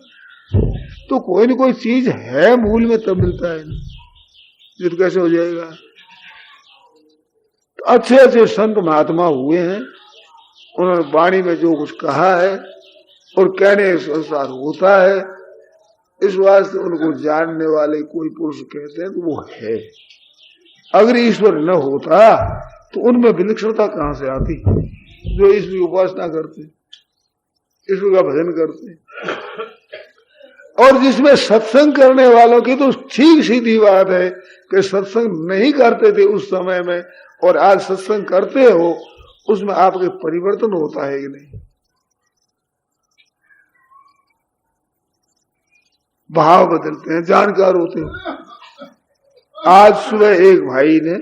है। तो कोई न कोई चीज है मूल में तब मिलता है ना, ये कैसे हो जाएगा। तो अच्छे अच्छे संत महात्मा हुए हैं, उन्होंने वाणी में जो कुछ कहा है और कहने अनुसार होता है, इस वास्ते उनको जानने वाले कोई पुरुष कहते हैं तो वो है। अगर ईश्वर न होता तो उनमें विलक्षणता कहां से आती। जो ईश्वर की उपासना करते, ईश्वर का भजन करते, और जिसमें सत्संग करने वालों की तो ठीक सीधी बात है कि सत्संग नहीं करते थे उस समय में और आज सत्संग करते हो, उसमें आपके परिवर्तन होता है कि नहीं, भाव बदलते हैं, जानकार होते हैं। आज सुबह एक भाई ने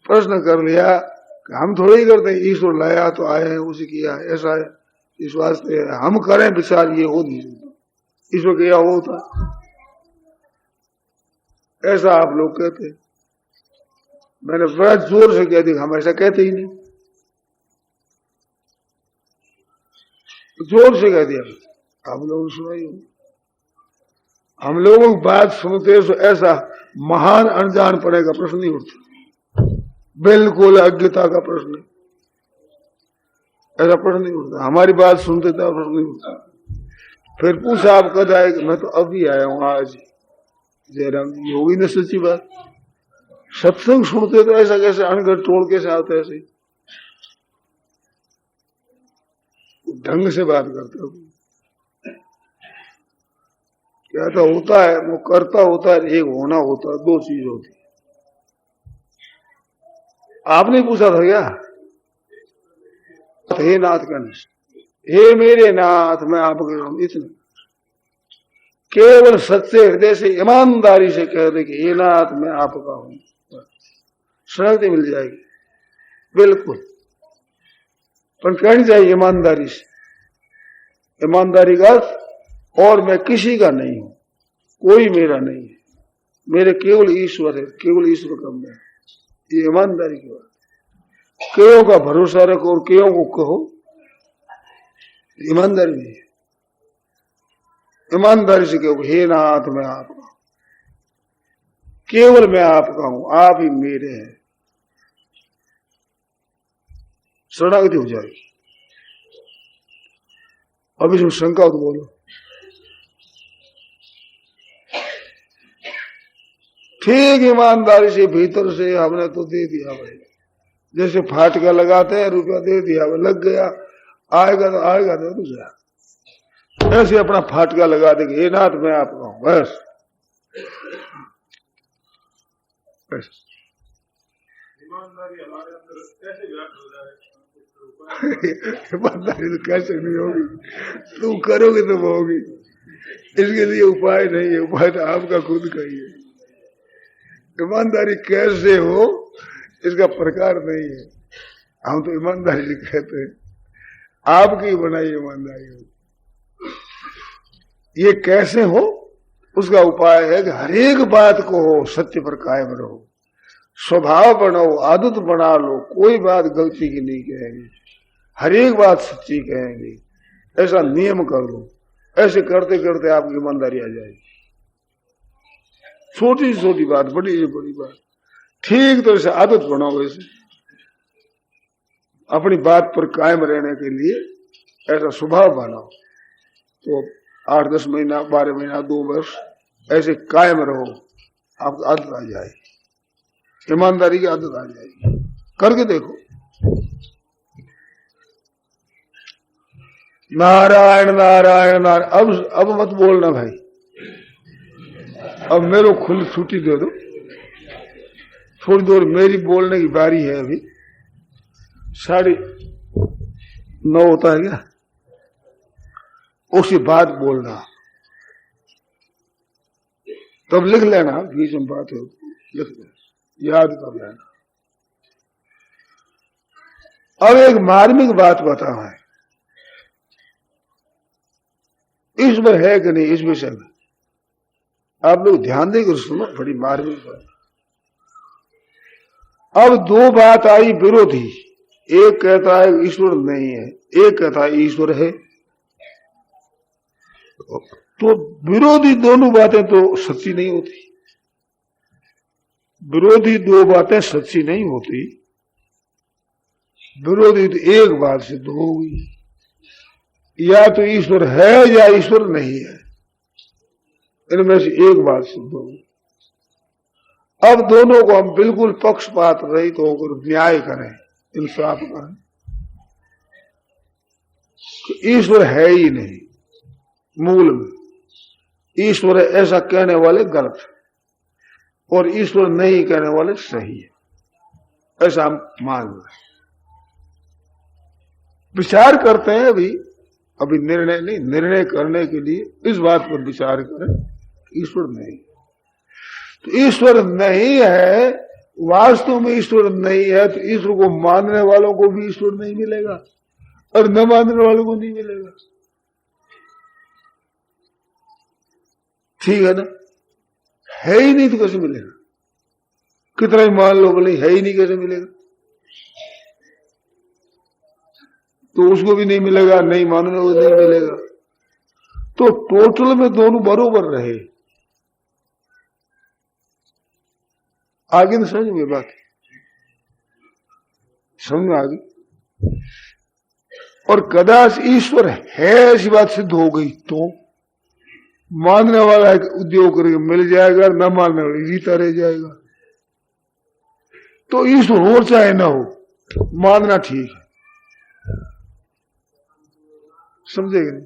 प्रश्न कर लिया कि हम थोड़ी ही करते हैं, ईश्वर लाया तो आए हैं, उसे किया है, ऐसा है, इस वास्ते हम करें विचार, ये हो नहीं सकता, ईश्वर किया होता, ऐसा आप लोग कहते हैं। मैंने बड़ा जोर से कह दिया, हम ऐसा कहते ही नहीं, जोर से कह दिया। आप लोगों ने सुनाई हो, हम लोगों की बात सुनते तो ऐसा महान अनजान पड़े का प्रश्न नहीं उठता, बिल्कुल अज्ञता का प्रश्न, ऐसा प्रश्न नहीं उठता। हमारी बात सुनते था प्रश्न नहीं उठता। फिर पूछा आप कद आए, मैं तो अभी आया हूं आज। जयराम जी, होगी ना सच्ची बात। सत्संग सुनते तो ऐसा कैसे अनगढ़ टोल कैसे आते ऐसे ढंग से बात करते हो। क्या तो होता है वो करता होता है, एक होना होता है, दो चीज होती है। आपने पूछा था क्या? हे नाथ कनिष्ठ, हे मेरे नाथ मैं आपके हूं, इतना केवल सच्चे हृदय से ईमानदारी से कह दे कि हे नाथ मैं आपका हूं, शरणागति मिल जाएगी बिल्कुल। पर कहनी चाहिए ईमानदारी से, ईमानदारी का अर्थ और मैं किसी का नहीं हूं, कोई मेरा नहीं है, मेरे केवल ईश्वर है, केवल ईश्वर का मैं, ये ईमानदारी की बात। केयों का भरोसा रखो और केयों को कहो, ईमानदारी नहीं है। ईमानदारी से कहो हे नाथ मैं आपका, केवल मैं आपका हूं, आप ही मेरे हैं, शरणागति हो जाएगी। अब इसमें शंका तो बोलो। ठीक ईमानदारी से भीतर से हमने तो दे दिया भाई, जैसे फाटका लगाते हैं, रुपया दे दिया, लग गया, आएगा तो आएगा तो रुक, ऐसे अपना फाटका लगा देंगे हे नाथ मैं आपका हूं, बस। ईमानदारी हमारे अंदर कैसे व्याप्त हो जाए? ईमानदारी तो कैसे नहीं होगी, तुम करोगे तो होगी। इसके लिए उपाय नहीं है, उपाय तो आपका खुद का ही है। ईमानदारी कैसे हो इसका प्रकार नहीं है, हम तो ईमानदारी कहते हैं, आपकी बनाई ईमानदारी हो। ये कैसे हो उसका उपाय है कि हर एक बात को हो सत्य पर कायम रहो, स्वभाव बनाओ, आदत बना लो, कोई बात गलती की नहीं कहेंगे, हर एक बात सच्ची कहेंगे, ऐसा नियम कर लो। ऐसे करते करते आपकी ईमानदारी आ जाएगी। छोटी से छोटी बात, बड़ी से बड़ी बात, ठीक तरह से आदत बनाओ। वैसे अपनी बात पर कायम रहने के लिए ऐसा स्वभाव बनाओ, तो 8-10 महीना, 12 महीना, 2 वर्ष ऐसे कायम रहो, आपको आदत आ जाएगी, ईमानदारी की आदत आ जाएगी। करके देखो। नारायण नारायण नारायण। अब मत बोलना भाई, अब मेरे को खुली छुट्टी दे दो, थोड़ी देर मेरी बोलने की बारी है। अभी 9:30 होता है क्या, उसके बाद बोलना, तब लिख लेना, बीच में बात हो लिख लेना, याद कर लेना। अब एक मार्मिक बात बताओ है, ईश्वर है कि नहीं, इस विषय में आप लोग ध्यान देकर सुनो, बड़ी मार्मिक बात। अब 2 बात आई विरोधी, एक कहता है ईश्वर नहीं है, एक कहता है ईश्वर है, तो विरोधी दोनों बातें तो सच्ची नहीं होती। विरोधी 2 बातें सच्ची नहीं होती, विरोधी तो एक बात सिद्ध होगी, या तो ईश्वर है या ईश्वर नहीं है, इनमें से एक बात सिद्ध होगी। अब दोनों को हम बिल्कुल पक्षपात रहित होकर न्याय करें, इंसाफ करें कि ईश्वर है ही नहीं, मूल में ईश्वर है ऐसा कहने वाले गलत है, और ईश्वर नहीं कहने वाले सही है, ऐसा हम मान रहे। विचार करते हैं, अभी निर्णय नहीं, निर्णय करने के लिए इस बात पर विचार करें, ईश्वर नहीं, तो ईश्वर नहीं है, वास्तव में ईश्वर नहीं है, तो ईश्वर को मानने वालों को भी ईश्वर नहीं मिलेगा और न मानने वालों को नहीं मिलेगा। ठीक है ना? है ही नहीं तो कैसे मिलेगा? कितना ही मान लो, बोले है ही नहीं, कैसे मिलेगा? तो उसको भी नहीं मिलेगा, नहीं मानने को नहीं मिलेगा, तो टोटल में दोनों बरोबर रहे। आगे तो समझ में बात, समझ में आ गई। और कदाच ईश्वर है ऐसी बात सिद्ध हो गई तो मानने वाला उद्योग करके मिल जाएगा, न मानने वाला जीता रह जाएगा। तो ईश्वर हो चाहे न हो, मानना ठीक है। समझेगा नहीं?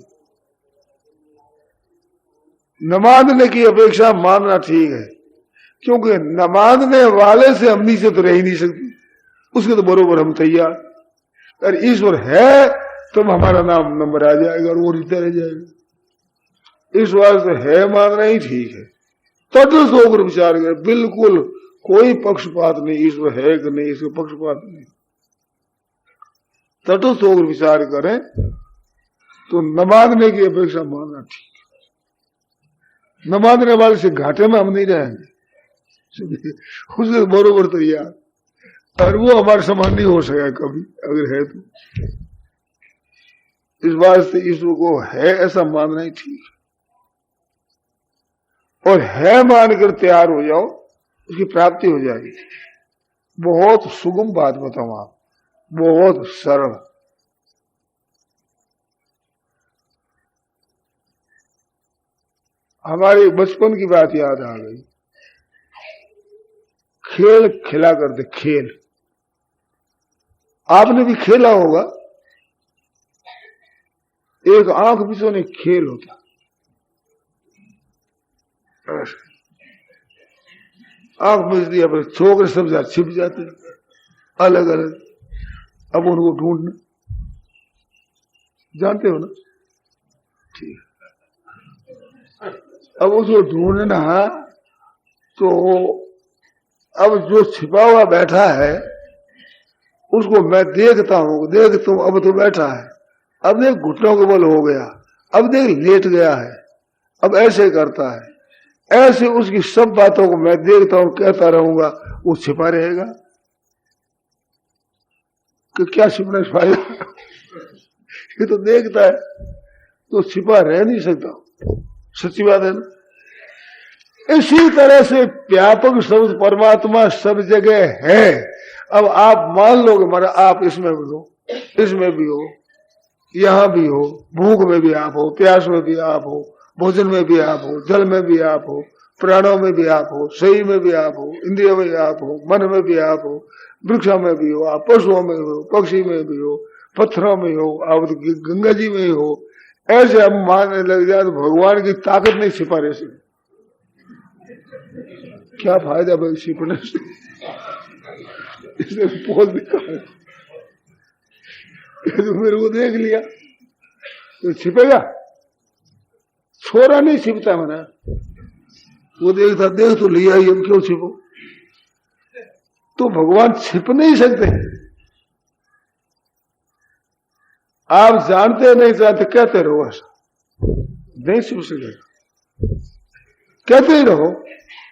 न मानने की अपेक्षा मानना ठीक है, क्योंकि न मानने वाले से हम नीचे तो रह ही नहीं सकते, उसके तो बरोबर हम तैयार। अगर ईश्वर है तो हमारा नाम नंबर आ जाएगा और वो रीते रह जाएगा। इस वास्ते है मानना ही ठीक है। तटस्थ होकर विचार करें, बिल्कुल कोई पक्षपात नहीं, ईश्वर है कि नहीं, इसका पक्षपात नहीं। तटस्थ होकर विचार करें तो न मानने की अपेक्षा मानना ठीक है। न मानने वाले से घाटे में हम नहीं रहेंगे, उसके बरोबर तैयार, और वो हमारे समान नहीं हो सकेगा कभी अगर है तो। इस वास्ते ईश्वर को है ऐसा मानना ही ठीक है, और है मानकर तैयार हो जाओ, उसकी प्राप्ति हो जाएगी। बहुत सुगम बात बताऊं आप, बहुत सरल। हमारे बचपन की बात याद आ गई। खेल खेला करते, खेल आपने भी खेला होगा। एक आंख बिछोने खेल होता, आंख मिच दिया पर छोकरे सब छिप जाते अलग अलग। अब उनको ढूंढना, जानते हो ना? ठीक है। अब उसको ढूंढना तो अब जो छिपा हुआ बैठा है उसको मैं देखता हूं, देख तुम अब तो बैठा है, अब देख घुटनों के बल हो गया, अब देख लेट गया है, अब ऐसे करता है, ऐसे उसकी सब बातों को मैं देखता हूं, कहता रहूंगा, वो छिपा रहेगा कि क्या छिपने से फायदा? ये तो देखता है तो छिपा रह नहीं सकता। सच्ची बात है ना? इसी तरह से व्यापक शब्द परमात्मा सब जगह है। अब आप मान लो कि मारा आप इसमें भी हो, इसमें भी हो, यहां भी हो, भूख में भी आप हो, प्यास में भी आप हो, भोजन में भी आप हो, जल में भी आप हो, प्राणों में भी आप हो, शरीर में भी आप हो, इंद्रियों में भी आप हो, मन में भी आप हो, वृक्षों में भी हो, आप पशुओं में हो, पक्षी में भी हो, पत्थरों में हो, आप गंगा जी में हो। ऐसे हम मानने लग जाए तो भगवान की ताकत नहीं छिपा रह सकती। क्या फायदा भाई छिपने से? इसने पोल दिखाया, तो मेरे को देख लिया तो छिपेगा? छोरा नहीं छिपता मना, वो देखता, देख तो लिया ही, हम क्यों छिपो? तो भगवान छिप नहीं सकते। आप जानते नहीं जानते कहते रहो, ऐसा नहीं छिप सकेगा, कहते ही रहो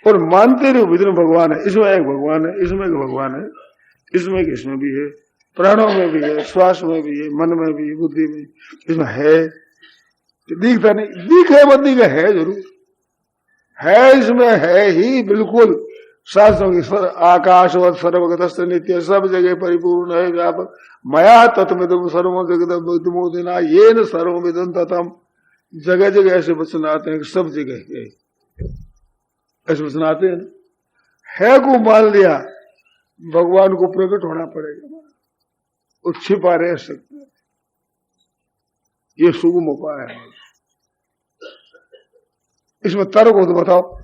और मानते रहो विष्णु भगवान है, इसमें एक भगवान है, इसमें एक भगवान है, इसमें भी है, प्राणों में भी है, श्वास में भी है, मन में भी, बुद्धि में, इसमें है। दिखता नहीं, दिखे मत दिखे, है जरूर है, इसमें है ही बिल्कुल। शास्त्रों की आकाशवत सर्वगतस्थ नित्य, सब जगह परिपूर्ण है, व्यापक। मया तत्मिदं सर्वं जगदमुदिना येन सर्वमिदं ततम्। जगह जगह ऐसे वचन आते हैं कि सब जगह है, ऐसे वचन आते हैं। है को मान लिया, भगवान को प्रकट होना पड़ेगा, वो छिपा रह सकता है। ये सुगम उपाय है। इसमें तर्क हो तो बताओ।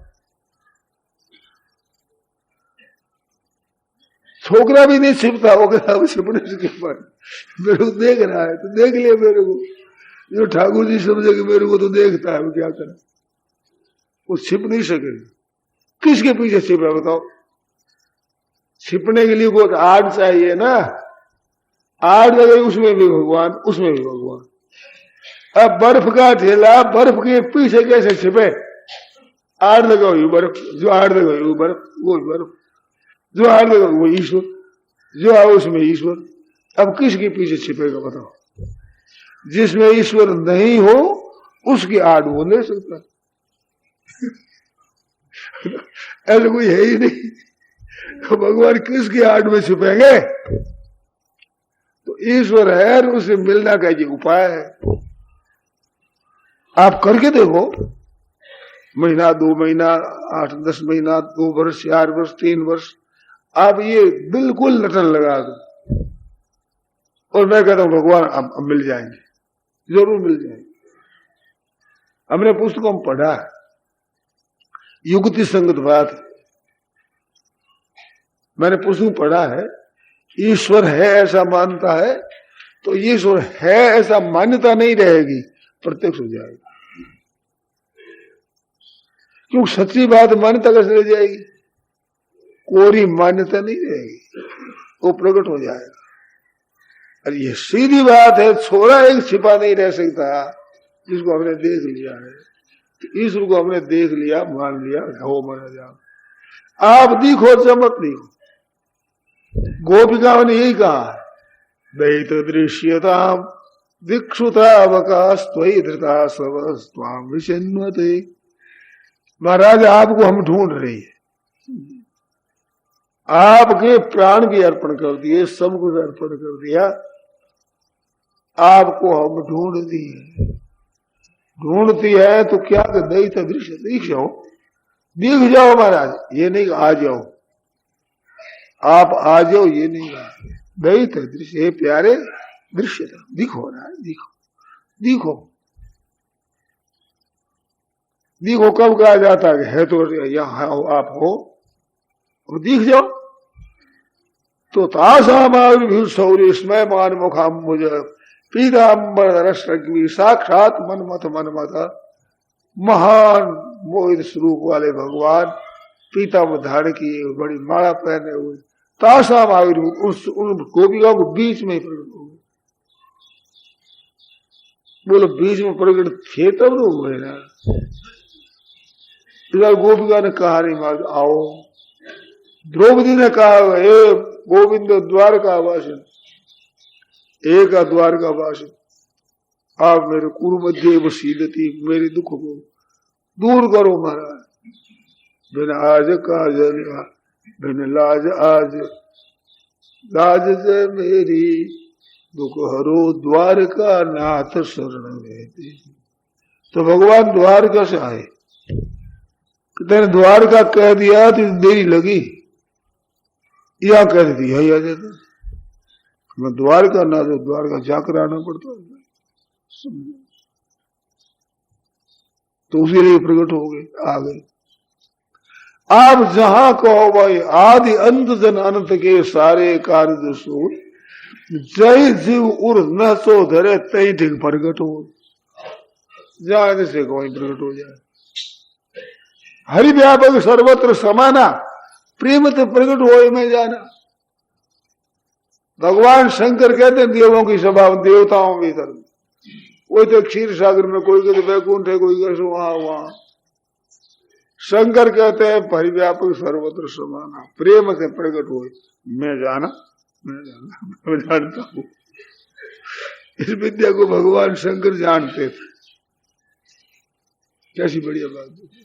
छोकरा भी नहीं छिपता, वो कहता छिपने से क्यों पर? मेरे को देख रहा है तो देख लिया मेरे को, जो ठाकुर जी समझे कि मेरे को तो देखता है, वो क्या करे? वो छिप नहीं सकेगा। किसके पीछे छिपा बताओ? छिपने के लिए कोई आड़ चाहिए ना, आड़ लगे, उसमें भी भगवान, उसमें भी भगवान। अब बर्फ का ढेला, बर्फ के पीछे कैसे छिपे? आड़ लगा हुई बर्फ, जो आड़ लगा हुई वो बर्फ, वो बर्फ, जो आड़ लगा वो ईश्वर, जो आओ उसमें ईश्वर। अब किसके पीछे छिपेगा बताओ? जिसमें ईश्वर नहीं हो उसकी आड़ वो ले सकता है। ऐसा कोई है ही नहीं, तो भगवान किसकी आड़ में छिपेंगे? तो ईश्वर है और उसे मिलना का ये उपाय है। आप करके देखो, महीना, 2 महीना, 8-10 महीना, 2 वर्ष, 4 वर्ष, 3 वर्ष, आप ये बिल्कुल लटन लगा दो और मैं कहता हूं भगवान अब मिल जाएंगे, जरूर मिल जाएंगे। हमने पुस्तकों में पढ़ा है, युक्ति संगत बात। मैंने पुस्तक पढ़ा है, ईश्वर है ऐसा मानता है तो ईश्वर है ऐसा मान्यता नहीं रहेगी, प्रत्यक्ष हो जाएगा। क्योंकि सच्ची बात मान्यता कैसे रह जाएगी? कोरी मान्यता नहीं रहेगी, वो प्रकट हो जाएगा। अरे ये सीधी बात है, छोरा एक छिपा नहीं रह सकता, जिसको हमने देख लिया है। ईश्वर को हमने देख लिया, मान लिया, हो माना जा। आप दिखो चमक नहीं हो। गोपिकाओं ने यही कहा, दैत दृश्यताम दिक्षुतावकास्त्वयि धृता स्वस्त्वाम विषन्वते। महाराज आपको हम ढूंढ रहे हैं, आपके प्राण भी अर्पण कर दिए, सब कुछ अर्पण कर दिया, आपको हम ढूंढ दिए। ढूंढती है तो क्या दैत दृश्य दिख जाओ, दिख जाओ महाराज, ये नहीं आ जाओ, आप आ जाओ ये नहीं कहा। दैत दृश्य प्यारे दृश्य था, दिखो ना, दिखो दिखो दिखो। कब कहा जाता है तो यहां आप हो, दिख जाओ। तो तासामाविर्भूत शौर्य स्मय मान मुखाम मुझ पीताम्बर रश्मि साक्षात मनमथ मनमथ। महान मोहित स्वरूप वाले भगवान पीताम्बर धारण किए, बड़ी माला पहने हुए, तासाम आविर्भूत उन गोपिकाओं को बीच में प्रकट हो गए। बोलो बीच में प्रकट थे तब तो हुए ना। इधर गोपिका ने कहा नहीं मार आओ। द्रौपदी ने कहा हे गोविंद द्वारका वासिन, एक द्वारका वासिन, आप मेरे कुरु मध्य वसीलती, मेरे दुख को दूर करो महाराज। बिन आज काज बिन लाज आज, लाज से मेरी दुख हरो द्वारका नाथ शरण में। तो भगवान द्वारका से आए, तेने द्वारका कह दिया तो देरी लगी, या कह दिया या जाता मैं द्वारका ना, तो द्वारका जाकर आना पड़ता है। तो उसी लिए प्रकट हो गए, आ गए। आप जहां कहो भाई, आदि अंत जन अनंत के सारे कार्य दसो, जय जीव उर न सो धरे तई ठीक प्रकट हो। जहां से कोई प्रकट हो जाए। हरि व्यापक सर्वत्र समाना, प्रेम तो प्रकट हो में जाना। भगवान शंकर कहते हैं देवों की सभा देवताओं के तरफ, कोई तो क्षीर सागर में, कोई कहते वैकुंठ है, कोई कहते वहां। शंकर कहते हैं परिव्यापक सर्वत्र समाना, प्रेम से प्रकट हो मैं जाना, मैं जानता हूं। इस विद्या को भगवान शंकर जानते थे। कैसी बढ़िया बात है,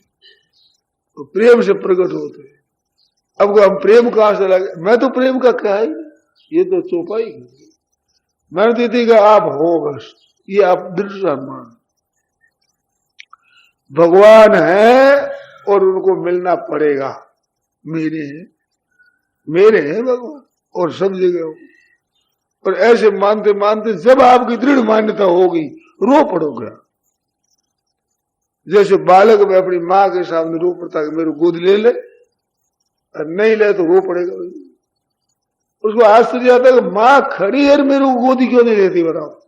तो प्रेम से प्रकट होते। अब हम प्रेम कहां से लगे? मैं तो प्रेम का क्या है, ये तो चौपाई। मैंने तो थी कि आप हो बस, ये आप दृढ़ मान। भगवान है और उनको मिलना पड़ेगा। मेरे हैं भगवान और सब जगह हो। और ऐसे मानते मानते जब आपकी दृढ़ मान्यता होगी, रो पड़ोगे। जैसे बालक में अपनी माँ के सामने रो पड़ता है मेरे गोद ले ले, और नहीं ले तो रो पड़ेगा। उसको आश्चर्य आता है कि माँ खड़ी है मेरे को गोदी क्यों नहीं लेती, बताओ।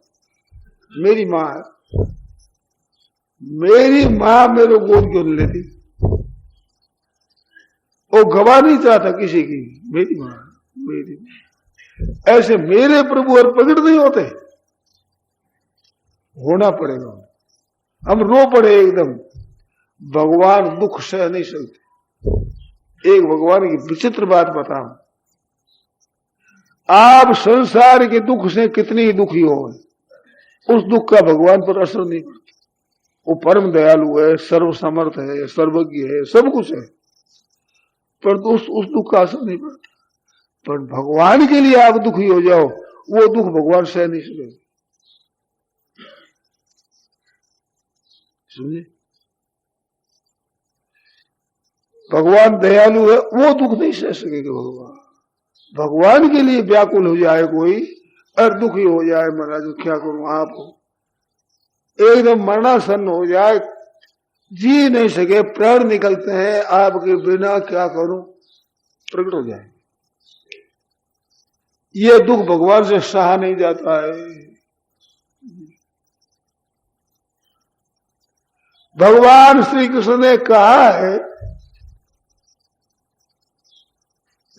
मेरी माँ है, मेरी माँ मेरे गोद क्यों नहीं लेती? वो गवा नहीं चाहता किसी की, मेरी माँ मेरी। ऐसे मेरे प्रभु और प्रकट नहीं होते, होना पड़ेगा। हम रो पड़े एकदम। भगवान दुख सह नहीं सकते। एक भगवान की विचित्र बात बताऊं, आप संसार के दुख से कितनी ही दुखी हो, उस दुख का भगवान पर असर नहीं पड़ता। वो परम दयालु है, सर्वसमर्थ है, सर्वज्ञ है, सब कुछ है, पर तो उस दुख का असर नहीं पड़ता। पर भगवान के लिए आप दुखी हो जाओ, वो दुख भगवान सह नहीं सके। समझे? भगवान दयालु है, वो दुख नहीं सह सकेगा भगवान। भगवान के लिए व्याकुल हो जाए कोई और दुखी हो जाए, महाराज क्या करूं, आप एकदम मरणासन हो जाए, जी नहीं सके, प्राण निकलते हैं, आपके बिना क्या करूं, प्रकट हो जाए। ये दुख भगवान से सहा नहीं जाता है। भगवान श्री कृष्ण ने कहा है,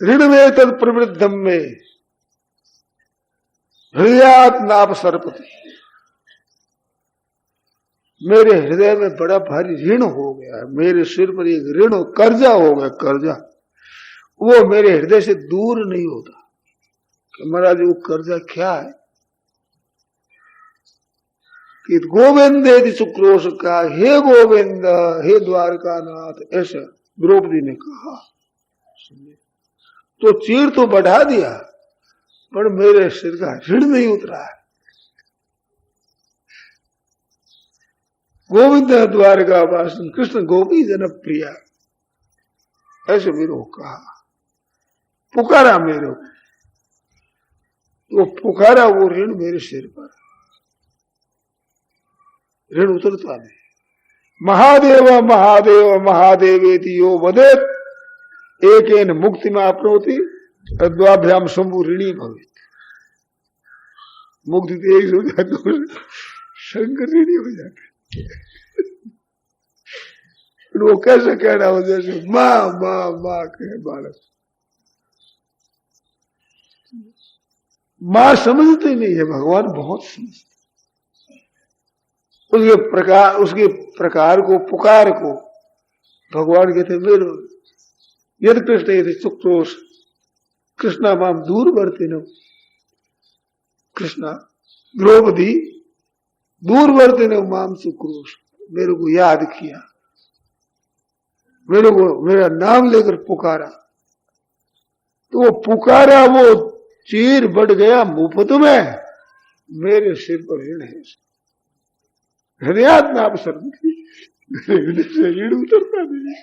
ऋण में तद प्रवृद्धम में हृदयात नाप सरपति, मेरे हृदय में बड़ा भारी ऋण हो गया है, मेरे सिर पर एक ऋण कर्जा हो गया, कर्जा, वो मेरे हृदय से दूर नहीं होता। कि महाराज वो कर्जा क्या है कि गोविंद यदि सुक्रोश का, हे गोविंद, हे द्वारका नाथ, ऐसा द्रौपदी ने कहा। तो चीर तो बढ़ा दिया, पर मेरे सिर का ऋण नहीं उतरा है। गोविंद द्वारका वासन कृष्ण गोपी जनप्रिया, ऐसे मेरे को कहा, पुकारा मेरे को, वो पुकारा, वो ऋण मेरे सिर पर, ऋण उतरता नहीं। महादेव महादेव महादेवेति यो वदेत एकेन मुक्ति में आपनोति द्वाभ्याम शंभु ऋणी भवित। मुक्ति तो एक हो जाती, शंकर ऋणी हो जाते। वो कैसे कहना हो जैसे माँ माँ माँ कहे बालक, माँ समझते नहीं है, भगवान बहुत समझते। उसके प्रकार को, पुकार को भगवान कहते मेरे यदि कृष्ण यदि सुक्रोश कृष्णा माम दूर बढ़ते न, कृष्णा द्रौपदी दूर बढ़ते न माम सुक्रोश, मेरे को याद किया, मेरे को मेरा नाम लेकर पुकारा, तो वो पुकारा, वो चीर बढ़ गया मुफ्त में, मेरे सिर पर ऋण है। हृदयात नाप सर्वति, हृदय से ऋण उतरता नहीं।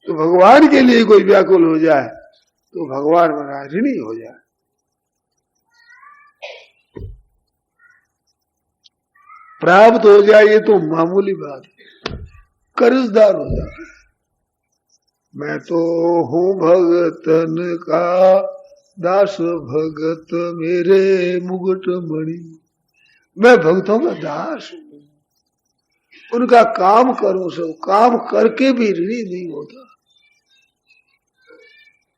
तो भगवान के लिए कोई व्याकुल हो जाए तो भगवान बना ऋणी हो जाए। प्राप्त हो जाए ये तो मामूली बात है, कर्जदार हो जाता है। मैं तो हूँ भगतन का दास, भगत मेरे मुकुट मणि, मैं भक्तों का दास हूं, उनका काम करूं, सब काम करके भी ऋणी नहीं होता,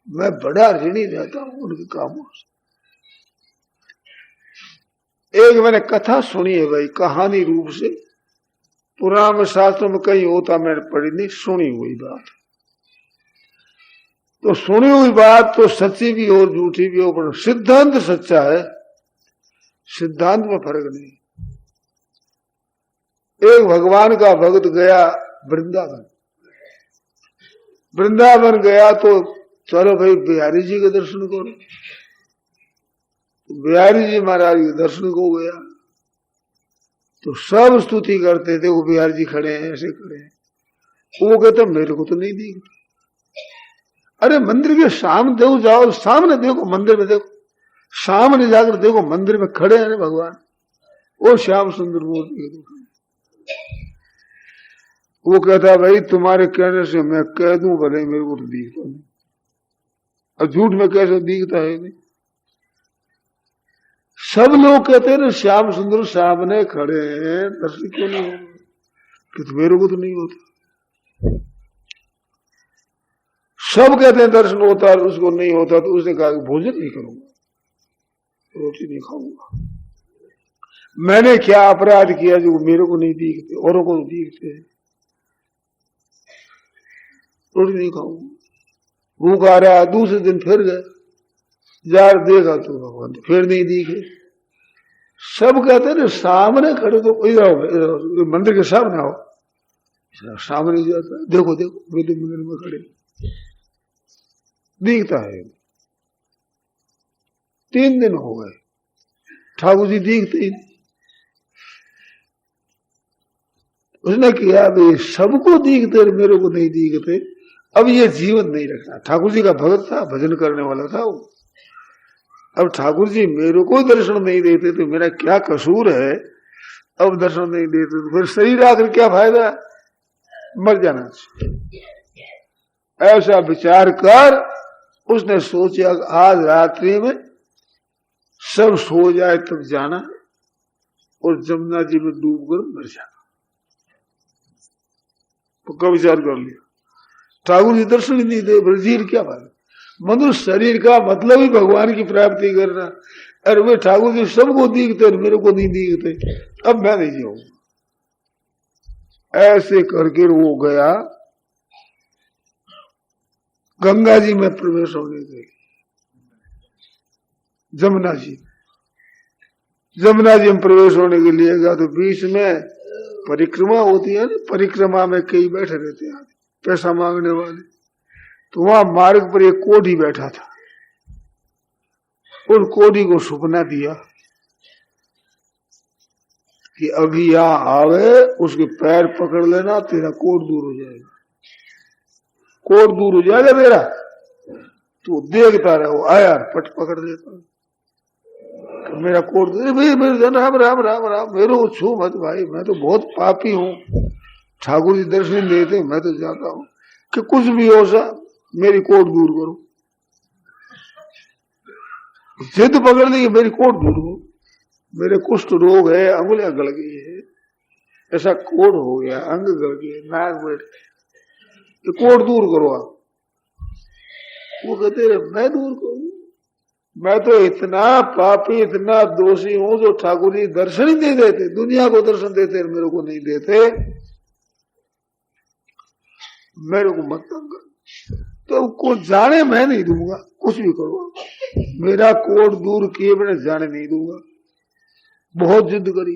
मैं बड़ा ऋणी रहता हूं उनके कामों से। एक मैंने कथा सुनी है भाई, कहानी रूप से, पुराण में शास्त्रों में कहीं होता मैंने पढ़ी नहीं, सुनी हुई बात। तो सुनी हुई बात तो सच्ची भी हो झूठी भी हो, पर सिद्धांत सच्चा है, सिद्धांत में फर्क नहीं। एक भगवान का भक्त गया वृंदावन, वृंदावन गया तो चलो भाई बिहारी जी के दर्शन करो, बिहारी जी महाराज के दर्शन को गया तो सब स्तुति करते थे, वो बिहारी जी खड़े हैं, ऐसे खड़े हैं, वो कहते मेरे को तो नहीं दिखता। अरे मंदिर के सामने देखो, जाओ सामने देखो, मंदिर में देखो, सामने जाकर देखो, मंदिर में खड़े हैं भगवान, वो श्याम सुंदर मूर्ति के। वो कहता भाई तुम्हारे कहने से मैं कह दूं भले, मेरे को तो दिखता नहीं, और झूठ में कैसे दिखता है नहीं। सब लोग कहते हैं ना श्याम सुंदर सामने खड़े हैं, दर्शन क्यों नहीं हो, कि मेरे को तो नहीं होता। सब कहते हैं दर्शन होता है, उसको नहीं होता, तो उसने कहा भोजन नहीं करूंगा, रोटी नहीं खाऊंगा। मैंने क्या अपराध किया जो मेरे को नहीं दिखते, औरों को दिखते, रोटी नहीं खाऊंगा। भूख आ रहा, दूसरे दिन फिर गए, जार देखा तो भगवान फिर नहीं दिखे। सब कहते हैं सामने खड़े, तो इधर मंदिर के सामने आओ, सामने जाता है, देखो देखो मेरे मंदिर में खड़े दिखता है। 3 दिन हो गए, ठाकुर जी दिखते ही। उसने किया भाई सबको दिखते, मेरे को नहीं दिखते, अब ये जीवन नहीं रखना। ठाकुर जी का भगत था, भजन करने वाला था वो। अब ठाकुर जी मेरे को दर्शन नहीं देते तो मेरा क्या कसूर है? अब दर्शन नहीं देते तो फिर शरीर आकर क्या फायदा? मर जाना चाहिए। ऐसा विचार कर उसने सोचा आज रात्रि में सब सो जाए तब जाना और जमुना जी में डूबकर मर जाना। पक्का विचार कर लिया। ठाकुर जी दर्शन ही नहीं दे, ब्रजीर क्या बात? मनुष्य शरीर का मतलब ही भगवान की प्राप्ति करना। अरे वे ठाकुर जी सबको दिखते मेरे को नहीं दिखते, अब मैं नहीं जाऊंगा। ऐसे करके वो गया गंगा जी में प्रवेश होने के लिए। जमुना जी में प्रवेश होने के लिए गया तो बीच में परिक्रमा होती है ना, परिक्रमा में कई बैठे रहते हैं पैसा मांगने वाले। तो वहां मार्ग पर एक कोढ़ी बैठा था। उन कोढ़ी को सपना दिया कि अभी यहां आवे, उसके पैर पकड़ लेना, तेरा कोढ़ दूर हो जाएगा। कोढ़ दूर हो जाएगा मेरा, तो देखता रहे। वो आया पट पकड़ लेता, तो मेरा कोढ़ भाई मेरे राम राम राम राम, मेरे को छू मत भाई, मैं तो बहुत पापी हूँ, ठाकुर जी दर्शन देते मैं तो जाता हूँ। कि कुछ भी हो सा मेरी कोढ़ दूर करो। जिद पकड़ ली मेरी कोढ़ दूर करो, मेरे कुष्ठ रोग है, अंगुलियां गल गई है, ऐसा कोढ़ हो गया, अंग गल गए, नाक बैठ, तो कोढ़ दूर करो आप। वो कहते रहे मैं दूर करूं? मैं तो इतना पापी इतना दोषी हूं जो ठाकुर जी दर्शन ही नहीं देते, दुनिया को दर्शन देते मेरे को नहीं देते, मेरे को मत तंग कर। तो को जाने मैं नहीं दूंगा, कुछ भी करो, मेरा कोढ़ दूर किए बिना जाने नहीं दूंगा। बहुत जिद करी।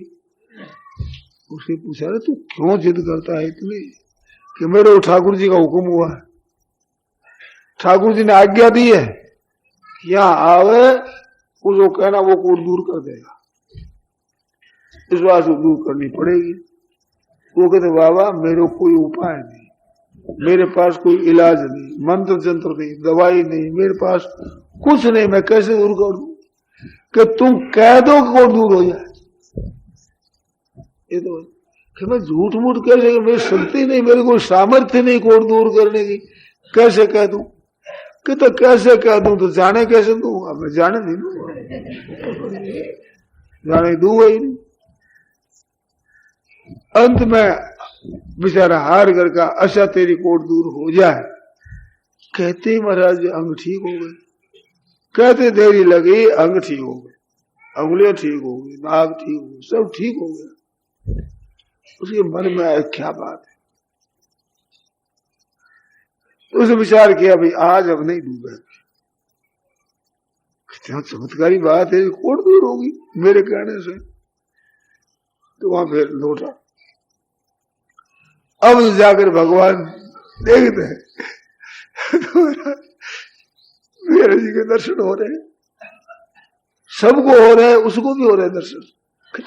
उसे पूछा रे तू क्यों जिद करता है इतनी? कि मेरे को ठाकुर जी का हुक्म हुआ है, ठाकुर जी ने आज्ञा दी है कि यहां आवे उसको कहना वो कोढ़ दूर कर देगा। इस बात को दूर करनी पड़ेगी। वो कहते बाबा मेरे कोई उपाय नहीं, मेरे पास कोई इलाज नहीं, मंत्र जंत्र नहीं, दवाई नहीं, मेरे पास कुछ नहीं, मैं कैसे दूर कर दूं? कि तुम कह दो कि कोढ़ दूर हो जाए। ये तो कि मैं झूठ मूठ कैसे, मेरी शक्ति नहीं, मेरे को सामर्थ्य नहीं कोढ़ दूर करने की, कैसे कह दूं? कि तो कैसे कह दूं, तो जाने कैसे दूंगा? मैं जाने नहीं दूंगा, जाने दूंगा ही नहीं। अंत में बेचारा हार कर का अच्छा तेरी कोढ़ दूर हो जाए। कहते ही महाराज अंग ठीक हो गए, कहते देरी लगी, अंग ठीक हो गए, अंगुलियां ठीक हो गई, नाक ठीक हो गई, सब ठीक हो गया। उसके मन में आया क्या बात है, तो उसने विचार किया भाई आज अब नहीं डूबे। क्या चमत्कारी बात है, कोढ़ दूर होगी मेरे कहने से। तो वहां फिर लौटा। अब जाकर भगवान देखते हैं तो मेरे जी के दर्शन हो रहे हैं, सबको हो रहे हैं, उसको भी हो रहे हैं दर्शन।